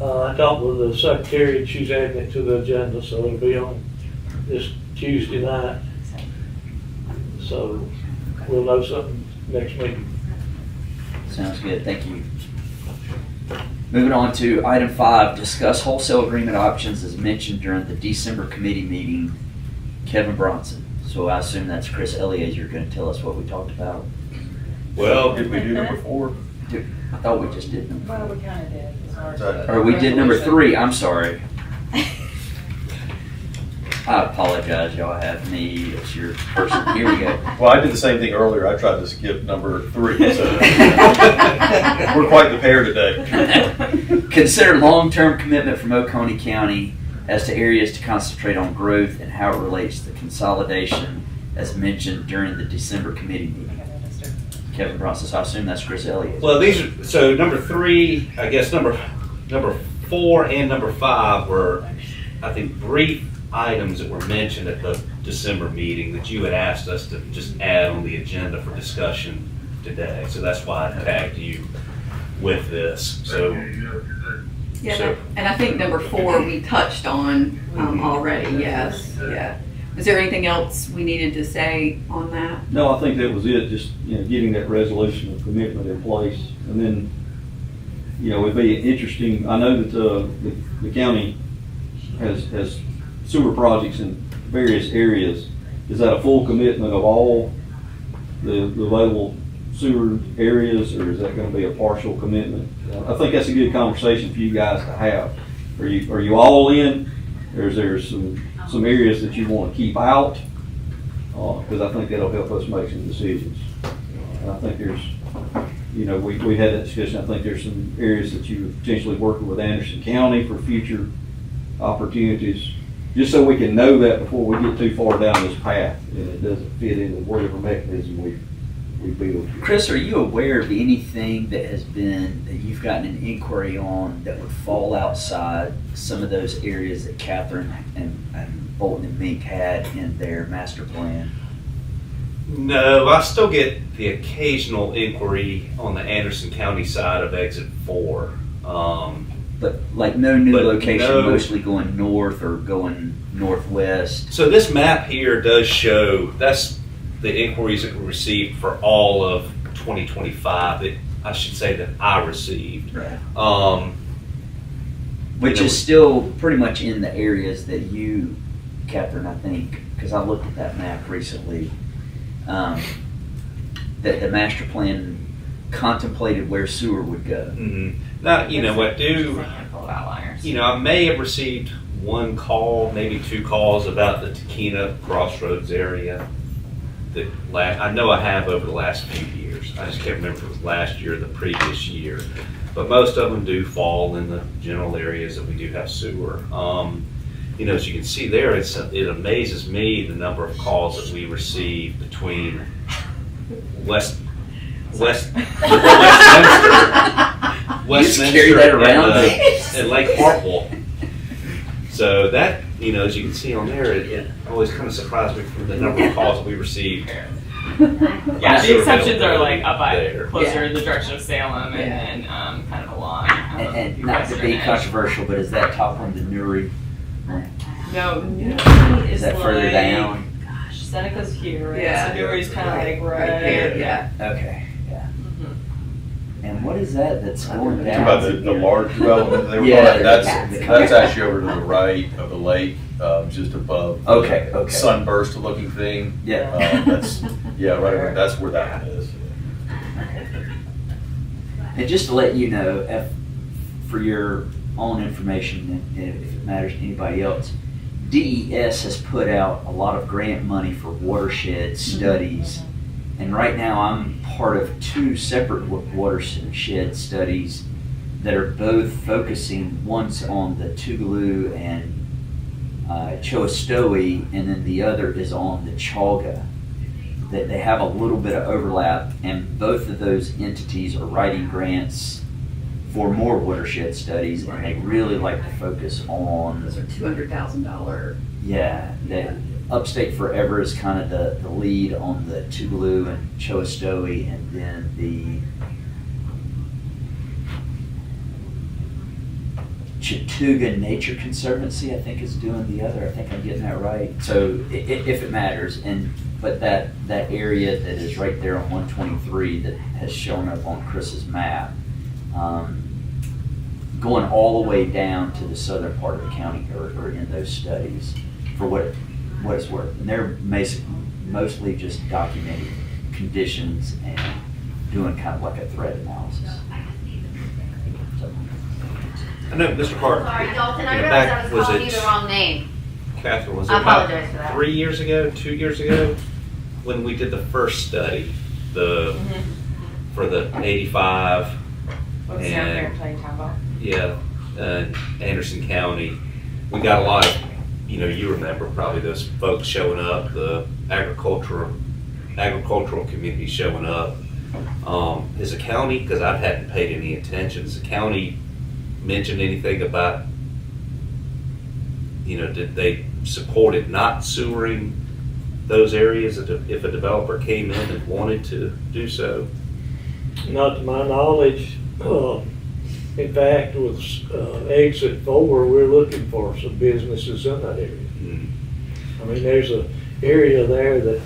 [SPEAKER 1] I talked with the secretary, and she's adding it to the agenda, so it'll be on this Tuesday night. So we'll know something next meeting.
[SPEAKER 8] Sounds good, thank you. Moving on to item 5, discuss wholesale agreement options as mentioned during the December committee meeting. Kevin Bronson. So I assume that's Chris Elliott. You're going to tell us what we talked about.
[SPEAKER 4] Well, did we do number 4?
[SPEAKER 8] I thought we just did number
[SPEAKER 10] Well, we kinda did. As far as
[SPEAKER 4] Sorry.
[SPEAKER 10] the
[SPEAKER 8] Or we did number
[SPEAKER 10] resolution.
[SPEAKER 8] 3, I'm sorry. I apologize, y'all have me as your person. Here we go.
[SPEAKER 4] Well, I did the same thing earlier. I tried to skip number 3, so we're quite the pair today.
[SPEAKER 8] Consider long-term commitment from Oconee County as to areas to concentrate on growth and how it relates to consolidation as mentioned during the December committee meeting. Kevin Bronson, so I assume that's Chris Elliott.
[SPEAKER 2] Well, these are, so number 3, I guess number 4 and number 5 were, I think, brief items that were mentioned at the December meeting that you had asked us to just add on the agenda for discussion today. So that's why I tagged you with this. So,
[SPEAKER 3] Yeah,
[SPEAKER 2] So-
[SPEAKER 3] and I think number 4 we touched on already, yes, yeah. Is there anything else we needed to say on that?
[SPEAKER 6] No, I think that was it, just, getting that resolution of commitment in place. And then, it'd be interesting, I know that the county has sewer projects in various areas. Is that a full commitment of all the available sewer areas, or is that gonna be a partial commitment? I think that's a good conversation for you guys to have. Are you all in, or is there some areas that you want to keep out? Because I think that'll help us make some decisions. And I think there's, we had that discussion. I think there's some areas that you potentially working with Anderson County for future opportunities, just so we can know that before we get too far down this path and it doesn't fit into whatever mechanism we build.
[SPEAKER 8] Chris, are you aware of anything that you've gotten an inquiry on that would fall outside some of those areas that Catherine and Bolton and Mink had in their master plan?
[SPEAKER 2] no, I still get the occasional inquiry on the Anderson County side of exit 4.
[SPEAKER 8] But like no new
[SPEAKER 2] But
[SPEAKER 8] location,
[SPEAKER 2] no-
[SPEAKER 8] mostly going north or going northwest?
[SPEAKER 2] So this map here does show, that's the inquiries that were received for all of 2025, that I should say that I received.
[SPEAKER 8] Right. Which
[SPEAKER 2] You know,
[SPEAKER 8] is still pretty much in the areas that you, Catherine, I think, because I looked at that map recently, that the master plan contemplated where sewer would go.
[SPEAKER 2] Mhm. Now, you know what,
[SPEAKER 7] Just a handful of outliers.
[SPEAKER 2] I may have received 1 call, maybe 2 calls about the Takena Crossroads area. I know I have over the last few years. I just can't remember if it was last year or the previous year. But most of them do fall in the general areas that we do have sewer. As you can see there, it amazes me the number of calls that we receive between Westminster
[SPEAKER 8] carry that around.
[SPEAKER 2] and Lake Hartwell. So that, as you can see on there, it always kind of surprised me from the number of calls that we received.
[SPEAKER 7] Yeah, the exceptions are like up by
[SPEAKER 2] There.
[SPEAKER 7] closer in the direction of Salem and then kind of along.
[SPEAKER 8] And
[SPEAKER 7] the
[SPEAKER 8] not to
[SPEAKER 7] western
[SPEAKER 8] be
[SPEAKER 7] edge.
[SPEAKER 8] controversial, but is that top one the Newry?
[SPEAKER 7] No, Newry
[SPEAKER 8] Is that further
[SPEAKER 7] like-
[SPEAKER 8] down?
[SPEAKER 7] Gosh, Seneca's here, right?
[SPEAKER 3] Yeah.
[SPEAKER 7] So Newry's kind of like
[SPEAKER 3] Right there, yeah.
[SPEAKER 8] Okay, yeah.
[SPEAKER 7] Mhm.
[SPEAKER 8] And what is that that's going
[SPEAKER 4] Talking
[SPEAKER 8] down?
[SPEAKER 4] about the large development they were
[SPEAKER 8] Yeah,
[SPEAKER 4] talking, that's
[SPEAKER 8] yeah.
[SPEAKER 4] actually over to the right of the lake, just above. the
[SPEAKER 8] Okay.
[SPEAKER 4] Sunburst looking thing.
[SPEAKER 8] Yeah.
[SPEAKER 4] That's, right over, that's where that one is.
[SPEAKER 8] And just to let you know, for your own information, and if it matters to anybody else, DES has put out a lot of grant money for watershed studies. And right now I'm part of 2 separate watershed studies that are both focusing, one's on the Tougaloo and Choastoe, and then the other is on the Chalga. That they have a little bit of overlap, and both of those entities are writing grants for more watershed studies, and they really like to focus on,
[SPEAKER 3] Those are $200,000.
[SPEAKER 8] that Upstate Forever is kind of the lead on the Tougaloo and Choastoe, and then the Chattooga Nature Conservancy, I think, is doing the other. I think I'm getting that right. So if it matters, but that area that is right there on 123 that has shown up on Chris's map, going all the way down to the southern part of the county or in those studies for what what it's worth. And they're mostly just documenting conditions and doing kind of like a threat analysis. So,
[SPEAKER 2] I know, Mr. Hart.
[SPEAKER 14] Sorry, Dalton, I
[SPEAKER 2] in the
[SPEAKER 14] realized
[SPEAKER 2] back,
[SPEAKER 14] I was calling you
[SPEAKER 2] it-
[SPEAKER 14] the wrong name.
[SPEAKER 2] Catherine, was it
[SPEAKER 14] I
[SPEAKER 2] about
[SPEAKER 14] apologize for that.
[SPEAKER 2] 3 years ago, 2 years ago, when we did the first study, for the 85,
[SPEAKER 7] What was down there
[SPEAKER 2] and,
[SPEAKER 7] playing town ball?
[SPEAKER 2] yeah, Anderson County, we got a lot of, you remember probably those folks showing up, the agricultural community showing up. Has the county, because I hadn't paid any attention, has the county mentioned anything about, did they support it not sewering those areas if a developer came in and wanted to do so?
[SPEAKER 1] Not to my knowledge. In fact, with exit 4, we're looking for some businesses in that area. I mean, there's an area there that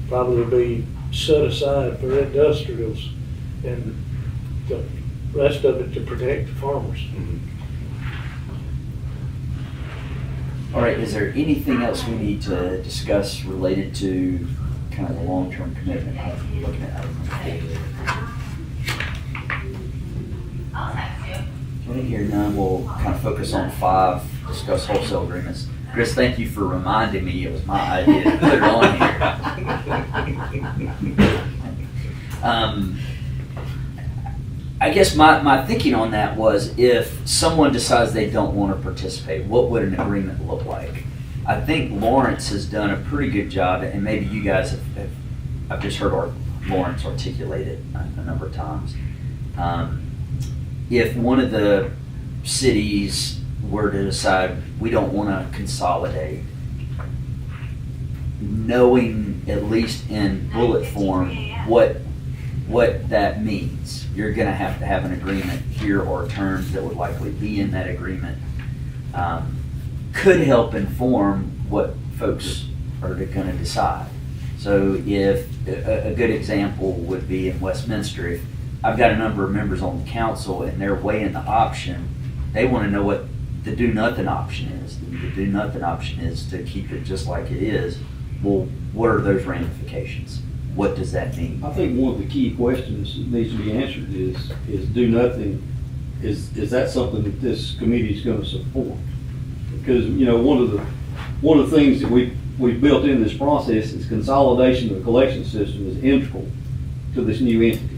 [SPEAKER 1] probably will be set aside for industrials and the rest of it to protect the farmers.
[SPEAKER 8] all right, is there anything else we need to discuss related to kind of the long-term commitment of looking at items? Okay, here none, we'll kind of focus on 5, discuss wholesale agreements. Chris, thank you for reminding me it was my idea to put it on here. I guess my thinking on that was, if someone decides they don't want to participate, what would an agreement look like? I think Lawrence has done a pretty good job, and maybe you guys have I've just heard Lawrence articulate it a number of times. If one of the cities were to decide we don't want to consolidate, knowing at least in bullet form what that means, you're going to have an agreement here or terms that would likely be in that agreement, could help inform what folks are going to decide. So if a good example would be in Westminster, if I've got a number of members on the council and they're weighing the option, they want to know what the do nothing option is. The do nothing option is to keep it just like it is. Well, what are those ramifications? What does that mean?
[SPEAKER 6] I think one of the key questions that needs to be answered is do nothing, is that something that this committee is going to support? Because, one of the things that we've built in this process is consolidation of the collection system is integral to this new entity.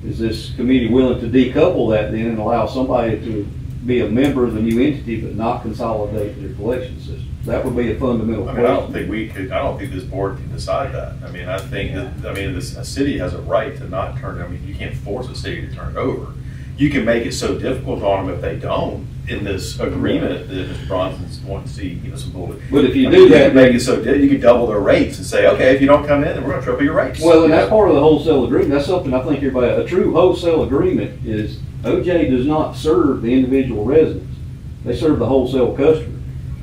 [SPEAKER 6] Is this committee willing to decouple that then and allow somebody to be a member of the new entity but not consolidate their collection system? That would be a fundamental question.
[SPEAKER 4] I don't think this board can decide that. I mean, I think a city has a right to not turn, you can't force a city to turn it over. You can make it so difficult on them if they don't, in this agreement that Mr. Bronson's wanting to see, some bullet.
[SPEAKER 6] But if you do that,
[SPEAKER 4] you can make it so you could double their rates and say, okay, if you don't come in, then we're going to triple your rates.
[SPEAKER 6] Well, and that's part of the wholesale agreement. That's something I think a true wholesale agreement is, OJ does not serve the individual residents. They serve the wholesale customer.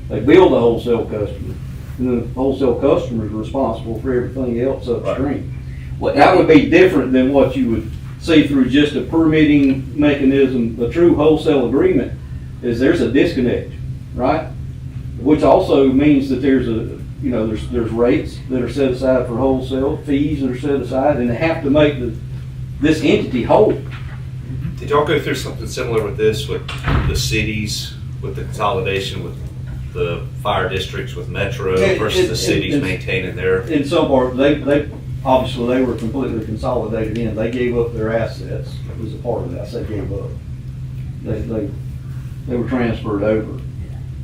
[SPEAKER 6] They bill the wholesale customer, and the wholesale customer is responsible for everything else upstream.
[SPEAKER 8] Well,
[SPEAKER 6] that would be different than what you would see through just a permitting mechanism. A true wholesale agreement is there's a disconnect, right? Which also means that there's there's rates that are set aside for wholesale, fees that are set aside, and they have to make this entity whole.
[SPEAKER 2] Did y'all go through something similar with this, with the cities, with the consolidation with the fire districts with Metro versus the cities maintaining their?
[SPEAKER 6] In some part, they obviously they were completely consolidated in. They gave up their assets. It was a part of that. I say gave up. They were transferred over.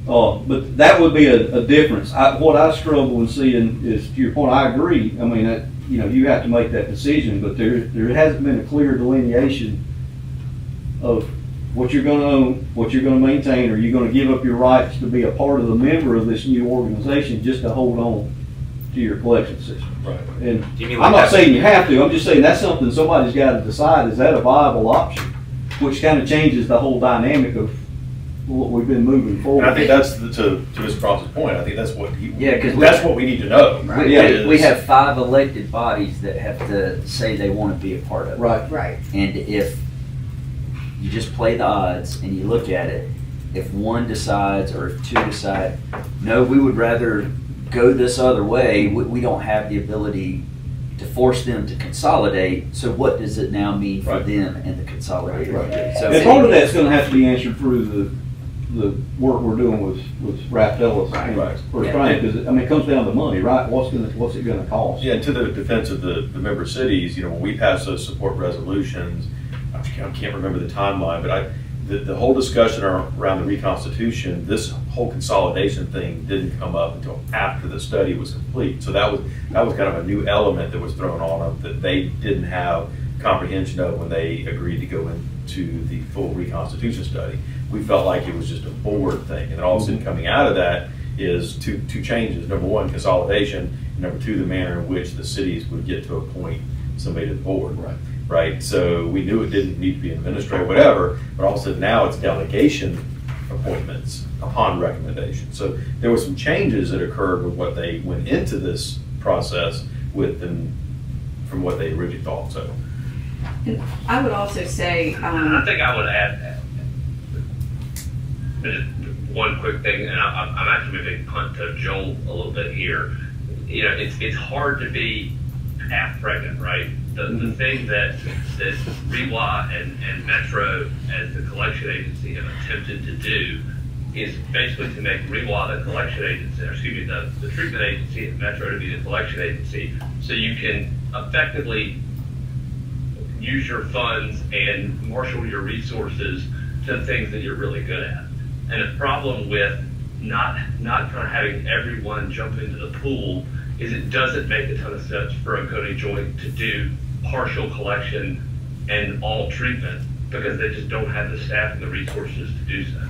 [SPEAKER 6] But that would be a difference. What I struggle with seeing is, to your point, I agree. I mean, you have to make that decision, but there hasn't been a clear delineation of what you're going to own, what you're going to maintain. Are you going to give up your rights to be a part of the member of this new organization just to hold on to your collection system?
[SPEAKER 4] Right.
[SPEAKER 6] And
[SPEAKER 2] I'm
[SPEAKER 6] I'm not saying you have to. I'm just saying that's something somebody's got to decide. Is that a viable option? Which kind of changes the whole dynamic of what we've been moving forward.
[SPEAKER 4] And I think that's to Mr. Bronson's point. I think that's what
[SPEAKER 8] because
[SPEAKER 4] what we need to know.
[SPEAKER 8] We have 5 elected bodies that have to say they want to be a part of it.
[SPEAKER 6] Right.
[SPEAKER 10] Right.
[SPEAKER 8] And if you just play the odds and you look at it, if one decides or if two decide, no, we would rather go this other way, we don't have the ability to force them to consolidate. So what does it now mean for
[SPEAKER 4] Right.
[SPEAKER 8] them and the consolidated?
[SPEAKER 6] Right.
[SPEAKER 8] So
[SPEAKER 6] And part of that's gonna have to be answered through the work we're doing with Raft Ellis.
[SPEAKER 4] Right.
[SPEAKER 6] Or
[SPEAKER 8] Yeah.
[SPEAKER 6] trying, because, I mean, it comes down to money, right? What's it gonna cost?
[SPEAKER 4] Yeah, and to the defense of the member cities, when we pass those support resolutions, I can't remember the timeline, but the whole discussion around the reconstitution, this whole consolidation thing didn't come up until after the study was complete. So that was kind of a new element that was thrown on them that they didn't have comprehension of when they agreed to go into the full reconstitution study. We felt like it was just a board thing, and then all of a sudden coming out of that is two changes. Number one, consolidation, and number two, the manner in which the cities would get to appoint somebody to the board. Right? So we knew it didn't need to be an administrator, whatever, but all of a sudden now it's delegation appointments upon recommendation. So there were some changes that occurred with what they went into this process with and from what they originally thought. So
[SPEAKER 3] And I would also say,
[SPEAKER 5] I think I would add just one quick thing, and I'm actually maybe punt to Joel a little bit here. It's hard to be half pregnant, right? The thing that REWA and Metro as the collection agency have attempted to do is basically to make REWA the collection agency, or excuse me, the treatment agency and Metro to be the collection agency, so you can effectively use your funds and marshal your resources to the things that you're really good at. And the problem with not kind of having everyone jump into the pool is it doesn't make a ton of sense for a Cody joint to do partial collection and all treatment because they just don't have the staff and the resources to do so.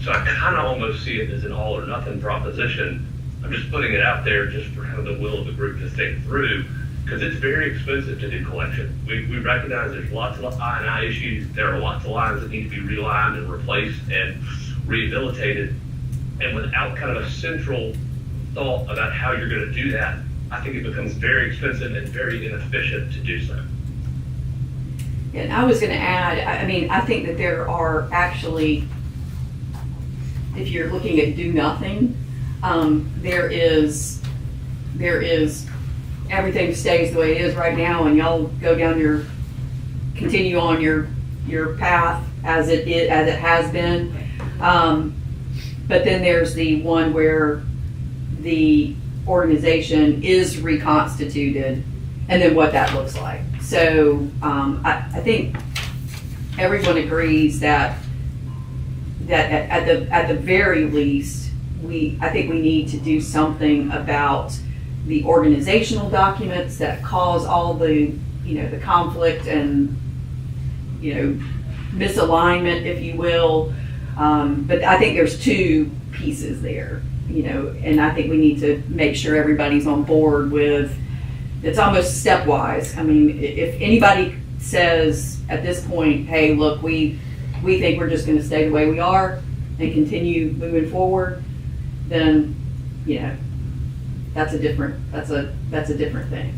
[SPEAKER 5] So I kind of almost see it as an all or nothing proposition. I'm just putting it out there just for kind of the will of the group to think through, because it's very expensive to do collection. We recognize there's lots of I&I issues. There are lots of lines that need to be relined and replaced and rehabilitated. And without kind of a central thought about how you're going to do that, I think it becomes very expensive and very inefficient to do so.
[SPEAKER 3] and I was gonna add, I think that there are actually, if you're looking at do nothing, there is, everything stays the way it is right now, and y'all go down continue on your path as it has been. But then there's the one where the organization is reconstituted, and then what that looks like. So I think everyone agrees that at the very least, I think we need to do something about the organizational documents that cause all the the conflict and misalignment, if you will. But I think there's two pieces there, and I think we need to make sure everybody's on board with, it's almost stepwise. If anybody says at this point, hey, look, we think we're just gonna stay the way we are and continue moving forward, then, that's a different thing.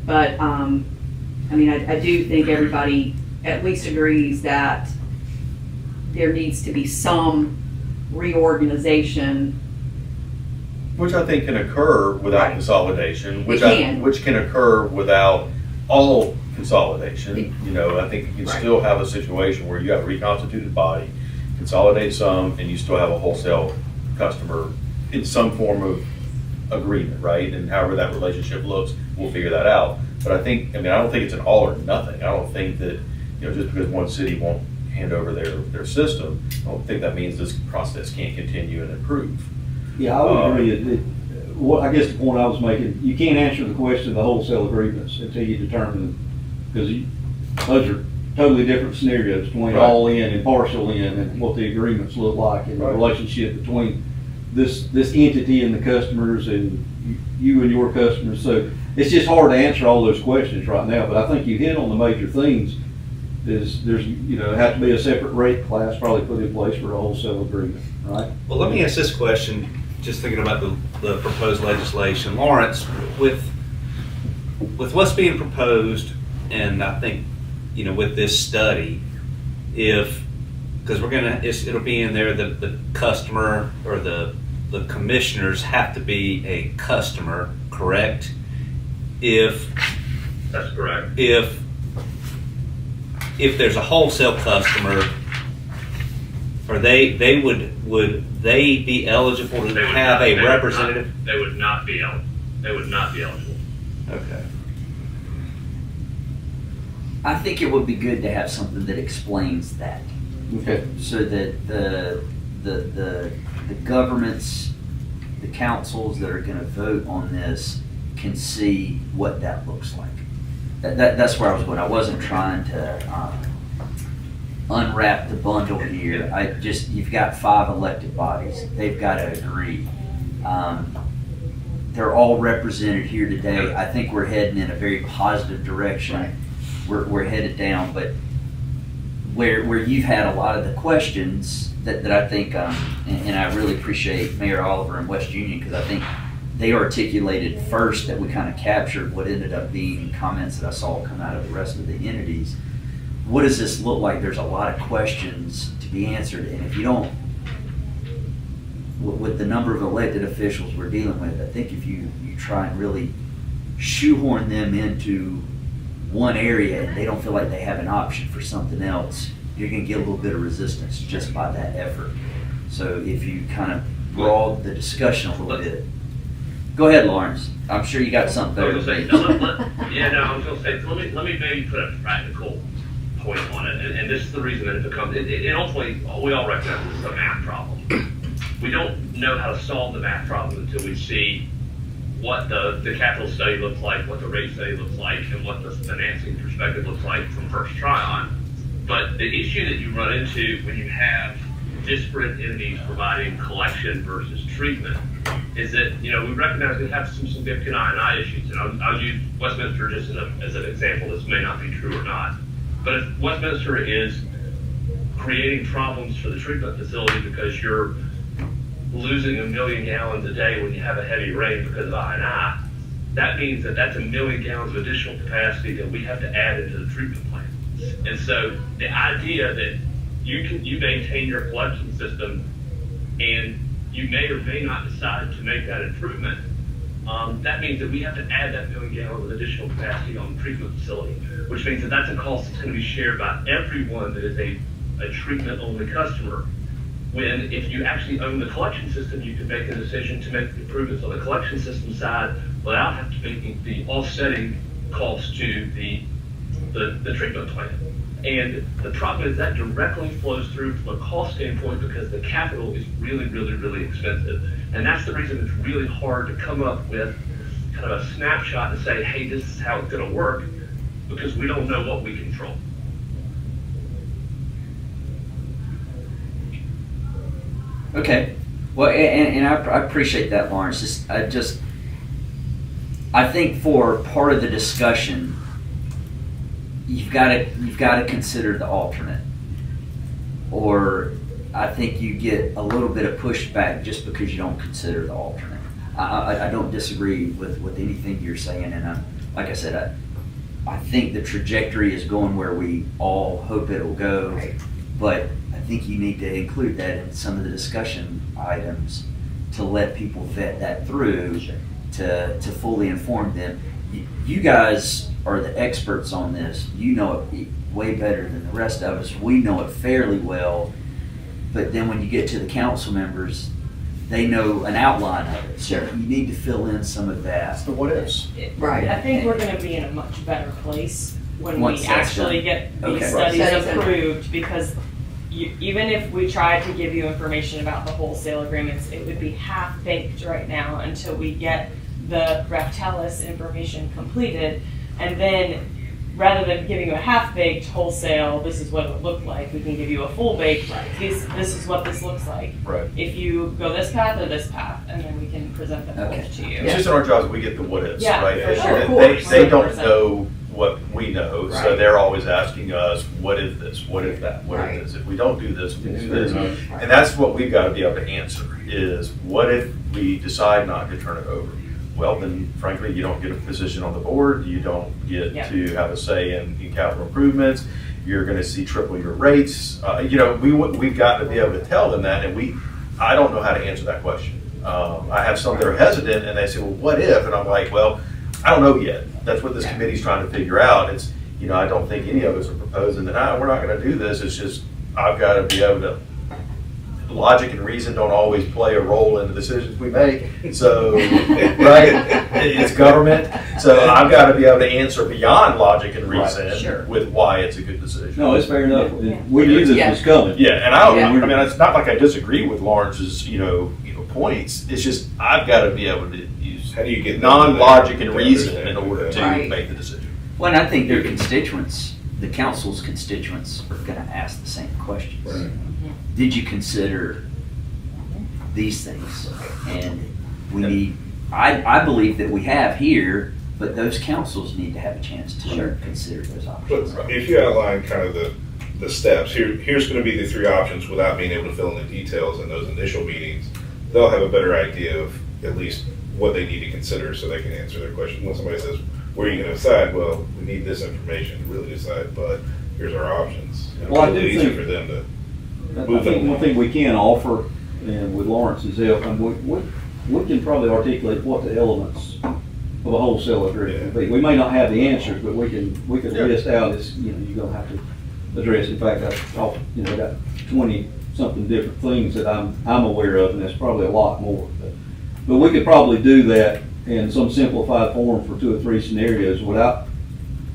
[SPEAKER 3] But, I do think everybody at least agrees that there needs to be some reorganization.
[SPEAKER 4] which I think can occur without
[SPEAKER 3] Right.
[SPEAKER 4] consolidation, which
[SPEAKER 3] can.
[SPEAKER 4] which can occur without all consolidation. I think you can
[SPEAKER 3] Right.
[SPEAKER 4] still have a situation where you have a reconstituted body, consolidate some, and you still have a wholesale customer in some form of agreement, right? And however that relationship looks, we'll figure that out. But I don't think it's an all or nothing. I don't think that, just because one city won't hand over their system, I don't think that means this process can't continue and improve.
[SPEAKER 6] Yeah, I would agree. I guess the point I was making, you can't answer the question of the wholesale agreements until you determine, because those are totally different scenarios between
[SPEAKER 4] Right.
[SPEAKER 6] all in and partial in, and what the agreements look like, and the
[SPEAKER 4] Right.
[SPEAKER 6] relationship between this entity and the customers, and you and your customers. So it's just hard to answer all those questions right now, but I think you hit on the major things. There's have to be a separate rate class probably put in place for a wholesale agreement, right?
[SPEAKER 2] Well, let me ask this question, just thinking about the proposed legislation. Lawrence, with what's being proposed, and I think, with this study, if because it'll be in there that the customer or the commissioners have to be a customer, correct?
[SPEAKER 5] That's correct.
[SPEAKER 2] If there's a wholesale customer, or would they be eligible to have a representative?
[SPEAKER 5] They would not be eligible.
[SPEAKER 2] Okay.
[SPEAKER 8] I think it would be good to have something that explains that.
[SPEAKER 6] Okay.
[SPEAKER 8] So that the governments, the councils that are gonna vote on this can see what that looks like. That's where I was going. I wasn't trying to unwrap the bundle here. You've got 5 elected bodies. They've got to agree. They're all represented here today. I think we're heading in a very positive direction. We're headed down, but where you've had a lot of the questions that I think, and I really appreciate Mayor Oliver and West Union, because I think they articulated first that we kind of captured what ended up being comments that I saw come out of the rest of the entities. What does this look like? There's a lot of questions to be answered, and if you don't, with the number of elected officials we're dealing with, I think if you try and really shoehorn them into one area and they don't feel like they have an option for something else, you're going to get a little bit of resistance just by that effort. So if you kind of broaden the discussion a little bit. Go ahead, Lawrence. I'm sure you got something better to say.
[SPEAKER 5] I was going to say, let me maybe put a practical point on it, and this is the reason that it becomes, and ultimately, we all recognize this is a math problem. We don't know how to solve the math problem until we see what the capital study looks like, what the rate study looks like, and what the financing perspective looks like from first try on. But the issue that you run into when you have disparate entities providing collection versus treatment is that, we recognize we have some significant I&I issues. And I'll use Westminster just as an example. This may not be true or not. But if Westminster is creating problems for the treatment facility because you're losing 1 million gallons a day when you have a heavy rain because of I&I, that means that that's 1 million gallons of additional capacity that we have to add into the treatment plant. And so the idea that you maintain your collection system and you may or may not decide to make that improvement, that means that we have to add that 1 million gallons of additional capacity on the treatment facility, which means that that's a cost that's going to be shared by everyone that is a treatment-only customer. When if you actually own the collection system, you can make a decision to make the improvements on the collection system side without having to make the offsetting cost to the treatment plant. And the problem is that directly flows through from a cost standpoint because the capital is really, really, really expensive. And that's the reason it's really hard to come up with kind of a snapshot and say, hey, this is how it's going to work, because we don't know what we control.
[SPEAKER 8] Okay. Well, and I appreciate that, Lawrence. I think for part of the discussion, you've got to consider the alternate, or I think you get a little bit of pushback just because you don't consider the alternate. I don't disagree with anything you're saying, and like I said, I think the trajectory is going where we all hope it'll go, but I think you need to include that in some of the discussion items to let people vet that through, to fully inform them. You guys are the experts on this. You know it way better than the rest of us. We know it fairly well, but then when you get to the council members, they know an outline of it. So you need to fill in some of that.
[SPEAKER 4] So what is?
[SPEAKER 7] Right. I think we're going to be in a much better place when
[SPEAKER 8] Once
[SPEAKER 7] we
[SPEAKER 8] that's
[SPEAKER 7] actually
[SPEAKER 8] done.
[SPEAKER 7] get these
[SPEAKER 8] Okay.
[SPEAKER 7] studies
[SPEAKER 3] Right.
[SPEAKER 7] approved, because even if we tried to give you information about the wholesale agreements, it would be half-baked right now until we get the Raftellus information completed. And then, rather than giving you a half-baked wholesale, this is what it would look like, we can give you a full-baked, this is what this looks like.
[SPEAKER 4] Right.
[SPEAKER 7] If you go this path or this path, and then we can present them
[SPEAKER 8] Okay.
[SPEAKER 7] both to you.
[SPEAKER 4] It's just in our jobs, we get the what ifs,
[SPEAKER 7] Yeah,
[SPEAKER 4] right?
[SPEAKER 7] for
[SPEAKER 4] And
[SPEAKER 7] sure.
[SPEAKER 4] they-
[SPEAKER 7] Of course,
[SPEAKER 4] They don't
[SPEAKER 7] 100%.
[SPEAKER 4] know what we know, so
[SPEAKER 7] Right.
[SPEAKER 4] they're always asking us, what is this, what is that, what
[SPEAKER 3] Right.
[SPEAKER 4] is this? If we don't do this, we do this.
[SPEAKER 6] Fair enough.
[SPEAKER 4] And that's what we've got to be able to answer, is what if we decide not to turn it over? well, then frankly, you don't get a position on the board, you don't get
[SPEAKER 7] Yeah.
[SPEAKER 4] to have a say in capital improvements, you're gonna see triple your rates. You know, we've got to be able to tell them that, and I don't know how to answer that question. I have some that are hesitant, and they say, well, what if? And I'm like, well, I don't know yet. That's what this committee's trying to figure out. It's, you know, I don't think any of us are proposing that, we're not gonna do this. It's just, I've got to be able to, logic and reason don't always play a role in the decisions we make. So, right, it's government. So I've got to be able to answer beyond logic and reason
[SPEAKER 3] Sure.
[SPEAKER 4] with why it's a good decision.
[SPEAKER 6] No, it's fair enough.
[SPEAKER 7] Yeah.
[SPEAKER 6] We knew this was coming.
[SPEAKER 4] Yeah, and I
[SPEAKER 3] Yeah.
[SPEAKER 4] mean, it's not like I disagree with Lawrence's, you know, points. It's just, I've got to be able to use
[SPEAKER 9] How do you get
[SPEAKER 4] non-logic and
[SPEAKER 9] to
[SPEAKER 4] reason
[SPEAKER 9] understand
[SPEAKER 4] in order to
[SPEAKER 3] Right.
[SPEAKER 4] make the decision.
[SPEAKER 8] Well, and I think their constituents, the council's constituents are gonna ask the same questions.
[SPEAKER 9] Right.
[SPEAKER 8] Did you consider these things? And we need, I believe that we have here, but those councils need to have a chance to consider those options.
[SPEAKER 9] But if you outline kind of the steps, here's gonna be the 3 options without being able to fill in the details in those initial meetings, they'll have a better idea of at least what they need to consider so they can answer their question. When somebody says, where are you gonna decide? Well, we need this information to really decide, but here's our options.
[SPEAKER 6] Well, I
[SPEAKER 9] It'll be
[SPEAKER 6] do
[SPEAKER 9] easier
[SPEAKER 6] think-
[SPEAKER 9] for them to
[SPEAKER 6] I
[SPEAKER 9] move
[SPEAKER 6] think
[SPEAKER 9] them.
[SPEAKER 6] one thing we can offer, and with Lawrence's help, and we can probably articulate what the elements of a wholesale agreement would be. We may not have the answers, but we can
[SPEAKER 4] Yeah.
[SPEAKER 6] list out, this, you know, you're gonna have to address. In fact, I've, you know, got 20-something different things that I'm aware of, and there's probably a lot more. But we could probably do that in some simplified form for 2 or 3 scenarios without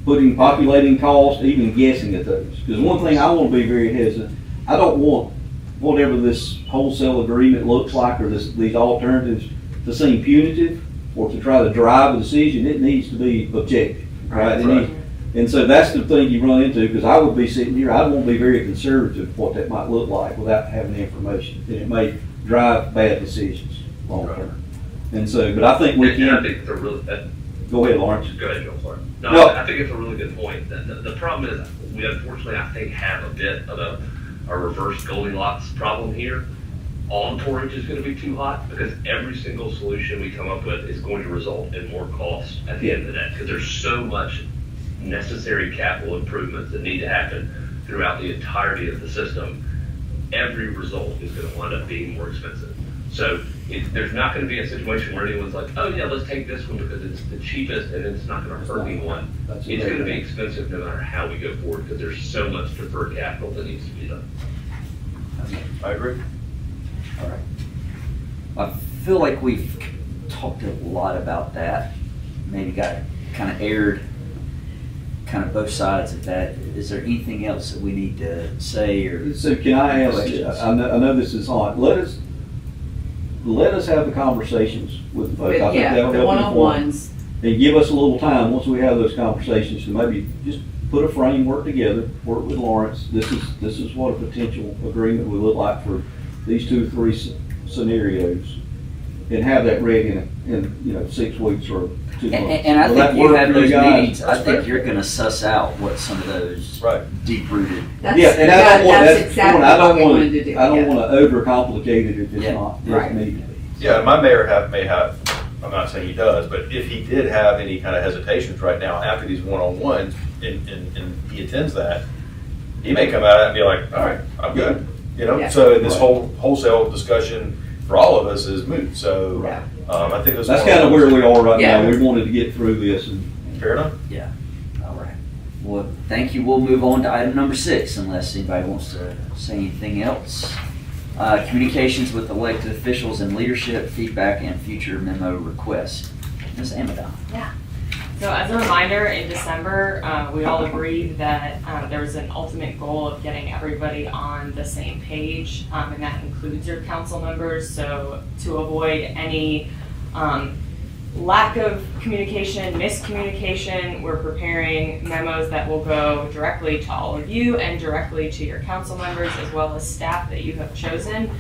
[SPEAKER 6] populating cost, even guessing at those. Because one thing I want to be very hesitant, I don't want whatever this wholesale agreement looks like or these alternatives to seem punitive or to try to drive a decision. It needs to be objective, right? And so that's the thing you run into, because I would be sitting here, I want to be very conservative what that might look like without having the information. And it may drive bad decisions long term. And so, but I think we
[SPEAKER 5] And I
[SPEAKER 6] can,
[SPEAKER 5] think it's a really,
[SPEAKER 6] go ahead, Lawrence.
[SPEAKER 5] go ahead, Joe, sorry. No,
[SPEAKER 6] No.
[SPEAKER 5] I think it's a really good point. The problem is, we unfortunately, I think, have a bit of a reverse Goldilocks problem here. All storage is gonna be too hot, because every single solution we come up with is going to result in more costs at the end of the day, because there's so much necessary capital improvements that need to happen throughout the entirety of the system. Every result is gonna wind up being more expensive. So there's not gonna be a situation where anyone's like, oh yeah, let's take this one because it's the cheapest and it's not gonna hurt anyone. It's gonna be expensive no matter how we go forward, because there's so much deferred capital that needs to be done.
[SPEAKER 4] I agree.
[SPEAKER 8] All right. I feel like we've talked a lot about that, maybe got kind of aired kind of both sides of that. Is there anything else that we need to say or?
[SPEAKER 6] So can I ask,
[SPEAKER 8] questions?
[SPEAKER 6] I know this is hot, let us have the conversations with the folks. I think
[SPEAKER 3] Yeah,
[SPEAKER 6] that'll
[SPEAKER 3] the
[SPEAKER 6] help inform.
[SPEAKER 3] one-on-ones.
[SPEAKER 6] And give us a little time, once we have those conversations, to maybe just put a framework together, work with Lawrence. This is what a potential agreement would look like for these 2 or 3 scenarios. And have that ready in 6 weeks or 2 months.
[SPEAKER 8] And I
[SPEAKER 6] Will
[SPEAKER 8] think
[SPEAKER 6] that
[SPEAKER 8] you
[SPEAKER 6] work
[SPEAKER 8] have
[SPEAKER 6] for
[SPEAKER 8] those
[SPEAKER 6] guys?
[SPEAKER 8] meetings, I think you're gonna suss out what some of those
[SPEAKER 4] Right.
[SPEAKER 8] deep-rooted.
[SPEAKER 3] That's,
[SPEAKER 6] Yeah, and I don't want,
[SPEAKER 3] that's
[SPEAKER 6] that's,
[SPEAKER 3] exactly
[SPEAKER 6] I
[SPEAKER 3] what
[SPEAKER 6] don't
[SPEAKER 3] we
[SPEAKER 6] want
[SPEAKER 3] wanted to do.
[SPEAKER 6] I don't
[SPEAKER 3] yeah.
[SPEAKER 6] want to overcomplicate it if it's
[SPEAKER 8] Yeah.
[SPEAKER 6] not,
[SPEAKER 3] Right.
[SPEAKER 6] doesn't need to be.
[SPEAKER 4] Yeah, my mayor may have, I'm not saying he does, but if he did have any kind of hesitations right now after these one-on-ones, and he attends that, he may come out and be like, all right, I'm good. You know,
[SPEAKER 3] Yeah.
[SPEAKER 4] so this
[SPEAKER 6] Right.
[SPEAKER 4] whole wholesale discussion for all of us is moot. So
[SPEAKER 3] Yeah.
[SPEAKER 4] I think
[SPEAKER 6] That's kind of where we are right
[SPEAKER 3] Yeah.
[SPEAKER 6] now. We wanted to get through this and.
[SPEAKER 4] Fair enough.
[SPEAKER 8] All right. Well, thank you. We'll move on to item number 6, unless anybody wants to say anything else. Communications with elected officials and leadership, feedback, and future memo requests. Ms. Amadon.
[SPEAKER 7] So as a reminder, in December, we all agreed that there was an ultimate goal of getting everybody on the same page, and that includes your council members. So to avoid any lack of communication, miscommunication, we're preparing memos that will go directly to all of you and directly to your council members as well as staff that you have chosen.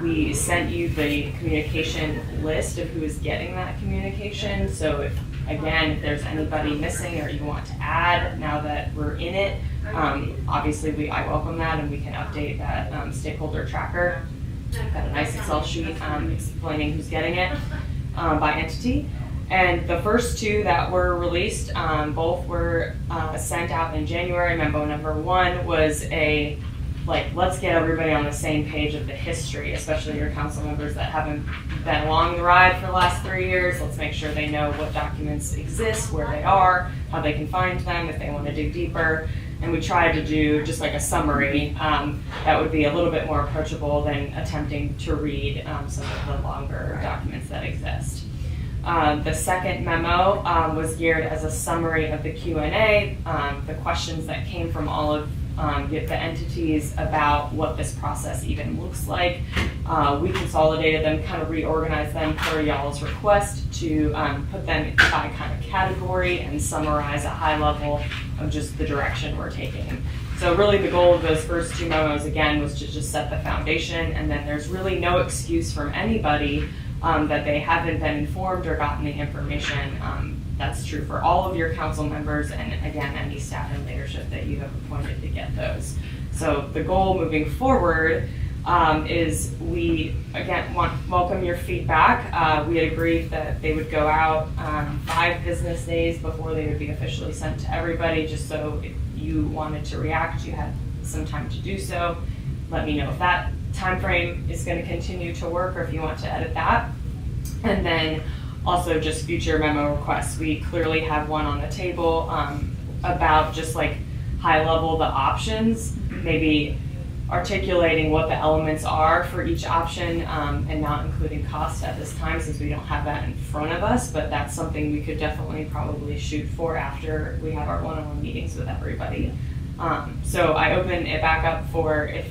[SPEAKER 7] We sent you the communication list of who is getting that communication. So if there's anybody missing or you want to add now that we're in it, obviously I welcome that and we can update that stakeholder tracker. Got a nice Excel sheet explaining who's getting it. by entity. And the first two that were released, both were sent out in January. Memo number 1 was let's get everybody on the same page of the history, especially your council members that haven't been along the ride for the last 3 years. Let's make sure they know what documents exist, where they are, how they can find them if they want to dig deeper. And we tried to do just like a summary that would be a little bit more approachable than attempting to read some of the longer documents that exist. The second memo was geared as a summary of the Q&A, the questions that came from all of the entities about what this process even looks like. We consolidated them, kind of reorganized them per y'all's request to put them by kind of category and summarize a high level of just the direction we're taking. So really the goal of those first 2 memos, again, was to just set the foundation, and then there's really no excuse from anybody that they haven't been informed or gotten the information. That's true for all of your council members, and again, any staff and leadership that you have appointed to get those. So the goal moving forward is we, again, welcome your feedback. We had agreed that they would go out 5 business days before they would be officially sent to everybody, just so if you wanted to react, you had some time to do so. Let me know if that time frame is going to continue to work or if you want to edit that. And then also just future memo requests. We clearly have one on the table about just like high level the options, maybe articulating what the elements are for each option and not including cost at this time since we don't have that in front of us, but that's something we could definitely probably shoot for after we have our one-on-one meetings with everybody. So I open it back up for if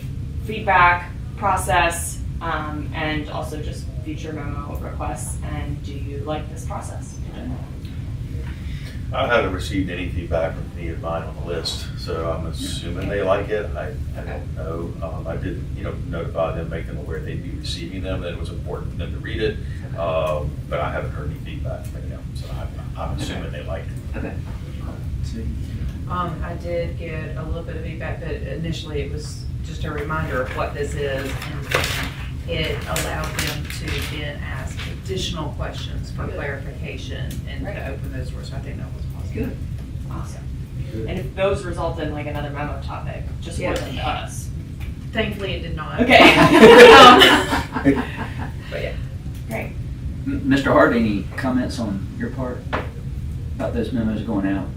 [SPEAKER 7] feedback, process, and also just future memo requests. And do you like this process in general?
[SPEAKER 4] I haven't received any feedback from any of mine on the list, so I'm assuming they like it. I don't know. I did, notify them, make them aware they'd be receiving them, that it was important for them to read it. But I haven't heard any feedback from them, so I'm assuming they liked it.
[SPEAKER 10] Okay. I did get a little bit of feedback, but initially it was just a reminder of what this is, and it allowed them to then ask additional questions for clarification and to open those doors. So I think that was positive.
[SPEAKER 3] Good. Awesome.
[SPEAKER 7] And if those result in like another memo topic, just
[SPEAKER 10] Yeah.
[SPEAKER 7] forward them to us.
[SPEAKER 10] Thankfully, it did not.
[SPEAKER 7] Okay.
[SPEAKER 10] But yeah.
[SPEAKER 7] Great.
[SPEAKER 8] Mr. Hart, any comments on your part about those memos going out?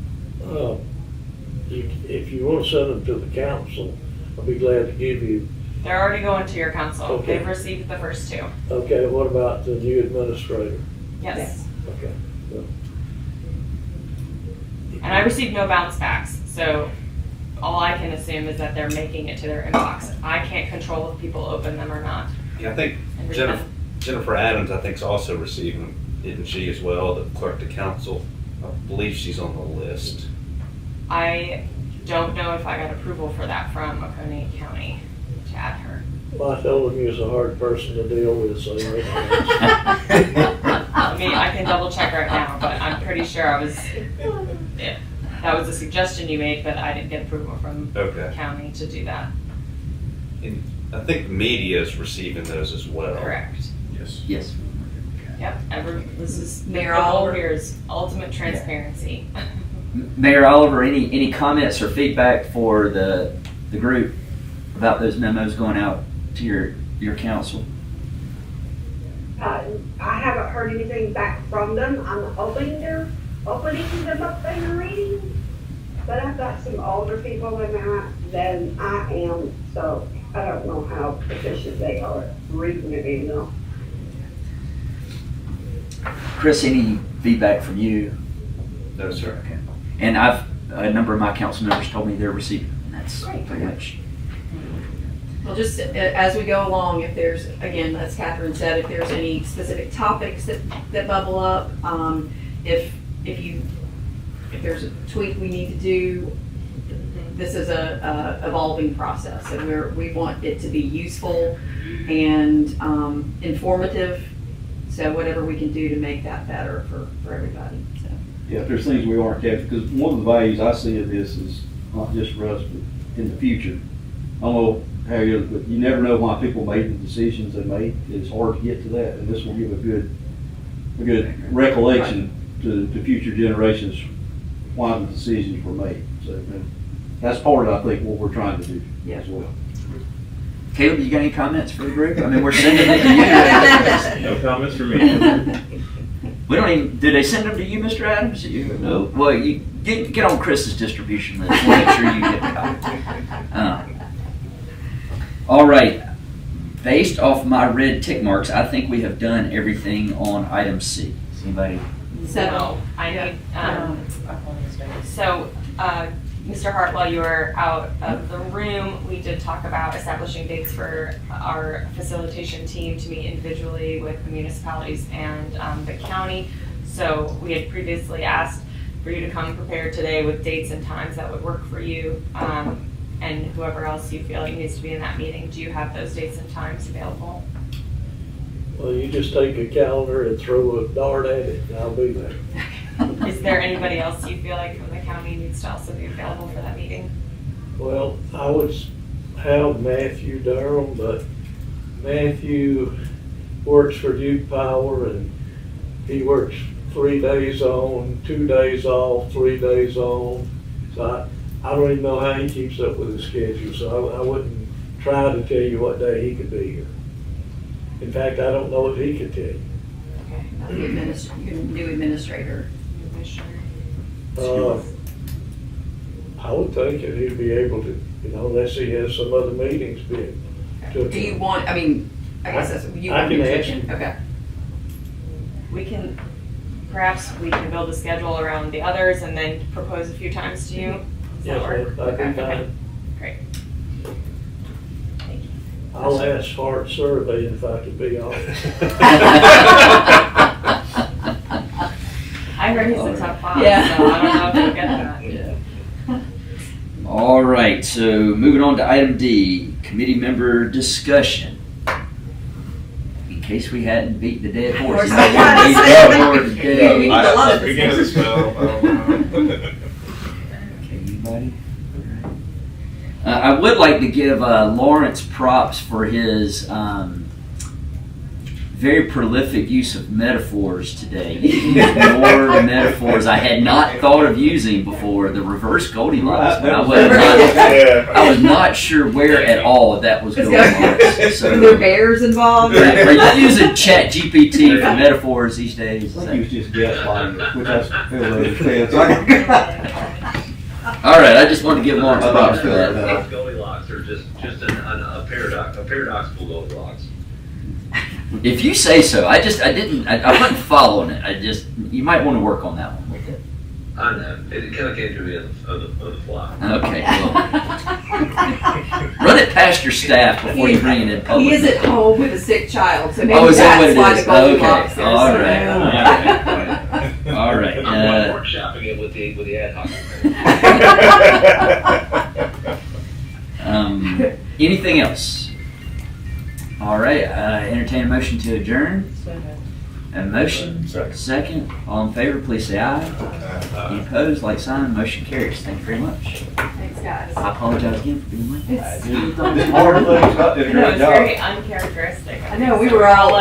[SPEAKER 1] If you want to send them to the council, I'll be glad to give you.
[SPEAKER 7] They're already going to your council.
[SPEAKER 1] Okay.
[SPEAKER 7] They've received the first 2.
[SPEAKER 1] Okay, what about the new administrator?
[SPEAKER 7] Yes.
[SPEAKER 1] Okay. Well,
[SPEAKER 7] And I received no bounce backs, so all I can assume is that they're making it to their inbox. I can't control if people open them or not.
[SPEAKER 2] Yeah, I think
[SPEAKER 7] And read them.
[SPEAKER 2] Jennifer Adams, I think, is also receiving them, isn't she as well, the clerk to council? I believe she's on the list.
[SPEAKER 7] I don't know if I got approval for that from Oconee County to add her.
[SPEAKER 1] Well, I told him he was a hard person to deal with, so.
[SPEAKER 7] I can double check right now, but I'm pretty sure yeah, that was a suggestion you made, but I didn't get approval from
[SPEAKER 2] Okay.
[SPEAKER 7] county to do that.
[SPEAKER 2] And I think media is receiving those as well.
[SPEAKER 7] Correct.
[SPEAKER 4] Yes.
[SPEAKER 8] Yes.
[SPEAKER 7] Yep, this is
[SPEAKER 3] Mayor
[SPEAKER 7] the goal
[SPEAKER 3] Oliver.
[SPEAKER 7] here is ultimate transparency.
[SPEAKER 8] Mayor Oliver, any comments or feedback for the group about those memos going out to your council?
[SPEAKER 11] I haven't heard anything back from them. I'm opening them up and reading. But I've got some older people than I am, so I don't know how proficient they are at reading it,
[SPEAKER 8] Chris, any feedback from you?
[SPEAKER 2] No, sir.
[SPEAKER 8] Okay. And a number of my council members told me they're receiving, and that's
[SPEAKER 3] Great.
[SPEAKER 8] pretty much.
[SPEAKER 3] Well, just as we go along, if there's, again, as Catherine said, if there's any specific topics that bubble up, if there's a tweak we need to do, this is a evolving process, and we want it to be useful and informative. So whatever we can do to make that better for everybody. So.
[SPEAKER 6] Yeah, if there's things we aren't catching, because one of the values I see of this is not just for us, but in the future. I don't know how but you never know why people made the decisions they made. It's hard to get to that, and this will give a good a good recollection to future generations why the decisions were made. So that's part of, I think, what we're trying to do as well.
[SPEAKER 8] Caleb, you got any comments for the group? I mean, we're sending it to you.
[SPEAKER 4] No comments for me.
[SPEAKER 8] We don't even, did they send them to you, Mr. Adams? No. Well, you get on Chris's distribution list. We'll make sure you get the copy. All right. Based off my red tick marks, I think we have done everything on item C. Does anybody?
[SPEAKER 7] So, I need, so, Mr. Hart, while you were out of the room, we did talk about establishing dates for our facilitation team to meet individually with the municipalities and the county. So we had previously asked for you to come prepared today with dates and times that would work for you, and whoever else you feel like needs to be in that meeting. Do you have those dates and times available?
[SPEAKER 1] Well, you just take a calendar and throw a dart at it, and I'll be there.
[SPEAKER 7] Is there anybody else you feel like from the county needs to also be available for that meeting?
[SPEAKER 1] Well, I would have Matthew Durham, but Matthew works for Duke Power, and he works 3 days on, 2 days off, 3 days on. So I don't even know how he keeps up with his schedule, so I wouldn't try to tell you what day he could be here. In fact, I don't know if he could tell you.
[SPEAKER 3] Okay, not the new administrator.
[SPEAKER 1] I would think that he'd be able to, unless he has some other meetings being took.
[SPEAKER 3] Do you want, I mean, I guess that's, you
[SPEAKER 1] I
[SPEAKER 3] want me
[SPEAKER 1] can
[SPEAKER 3] to
[SPEAKER 1] ask
[SPEAKER 3] check in?
[SPEAKER 1] him.
[SPEAKER 3] Okay.
[SPEAKER 7] Perhaps we can build a schedule around the others and then propose a few times to you. Does that
[SPEAKER 1] Yes,
[SPEAKER 7] work?
[SPEAKER 1] that'd be
[SPEAKER 7] Okay,
[SPEAKER 1] fine.
[SPEAKER 7] Great. Thank you.
[SPEAKER 1] I'll ask Hart Survey if I could be honest.
[SPEAKER 7] I heard he's a top five,
[SPEAKER 3] Yeah.
[SPEAKER 7] so I don't know if you'll get that.
[SPEAKER 8] All right, so moving on to item D, committee member discussion. In case we hadn't beat the dead horse.
[SPEAKER 3] Horse, I was trying to say,
[SPEAKER 8] today.
[SPEAKER 3] we need to love it.
[SPEAKER 9] Beginning of the spell, I don't know.
[SPEAKER 8] Okay, anybody? I would like to give Lawrence props for his very prolific use of metaphors today. He used more metaphors I had not thought of using before. The reverse Goldilocks. But I was not sure where at all that was going on.
[SPEAKER 3] Are there bears involved?
[SPEAKER 8] Are you using ChatGPT for metaphors these days?
[SPEAKER 6] I think he was just gaslighting, which I still understand.
[SPEAKER 8] All right, I just wanted to give Lawrence props for that.
[SPEAKER 5] Goldilocks are just a paradoxical Goldilocks.
[SPEAKER 8] If you say so, I wasn't following it. You might want to work on that one with it.
[SPEAKER 5] I know, it kind of came to me on the fly.
[SPEAKER 8] Okay, well, run it past your staff before you bring it in public.
[SPEAKER 3] He is at home with a sick child, so maybe
[SPEAKER 8] Oh, is that what
[SPEAKER 3] that's
[SPEAKER 8] it
[SPEAKER 3] why the
[SPEAKER 8] is?
[SPEAKER 3] Goldilocks is.
[SPEAKER 8] Okay, all right.
[SPEAKER 5] I'm workshopping it with the Ad-Hoc.
[SPEAKER 8] Anything else? All right, entertain a motion to adjourn. A motion, second. All in favor, please say aye. Any opposed, like sign. Motion carries. Thank you very much.
[SPEAKER 3] Thanks, guys.
[SPEAKER 8] I apologize again for being late.
[SPEAKER 3] It's-
[SPEAKER 6] Hard things, but did a
[SPEAKER 7] No,
[SPEAKER 6] great
[SPEAKER 7] it's
[SPEAKER 6] job.
[SPEAKER 7] very uncharacteristic.
[SPEAKER 3] I know, we were all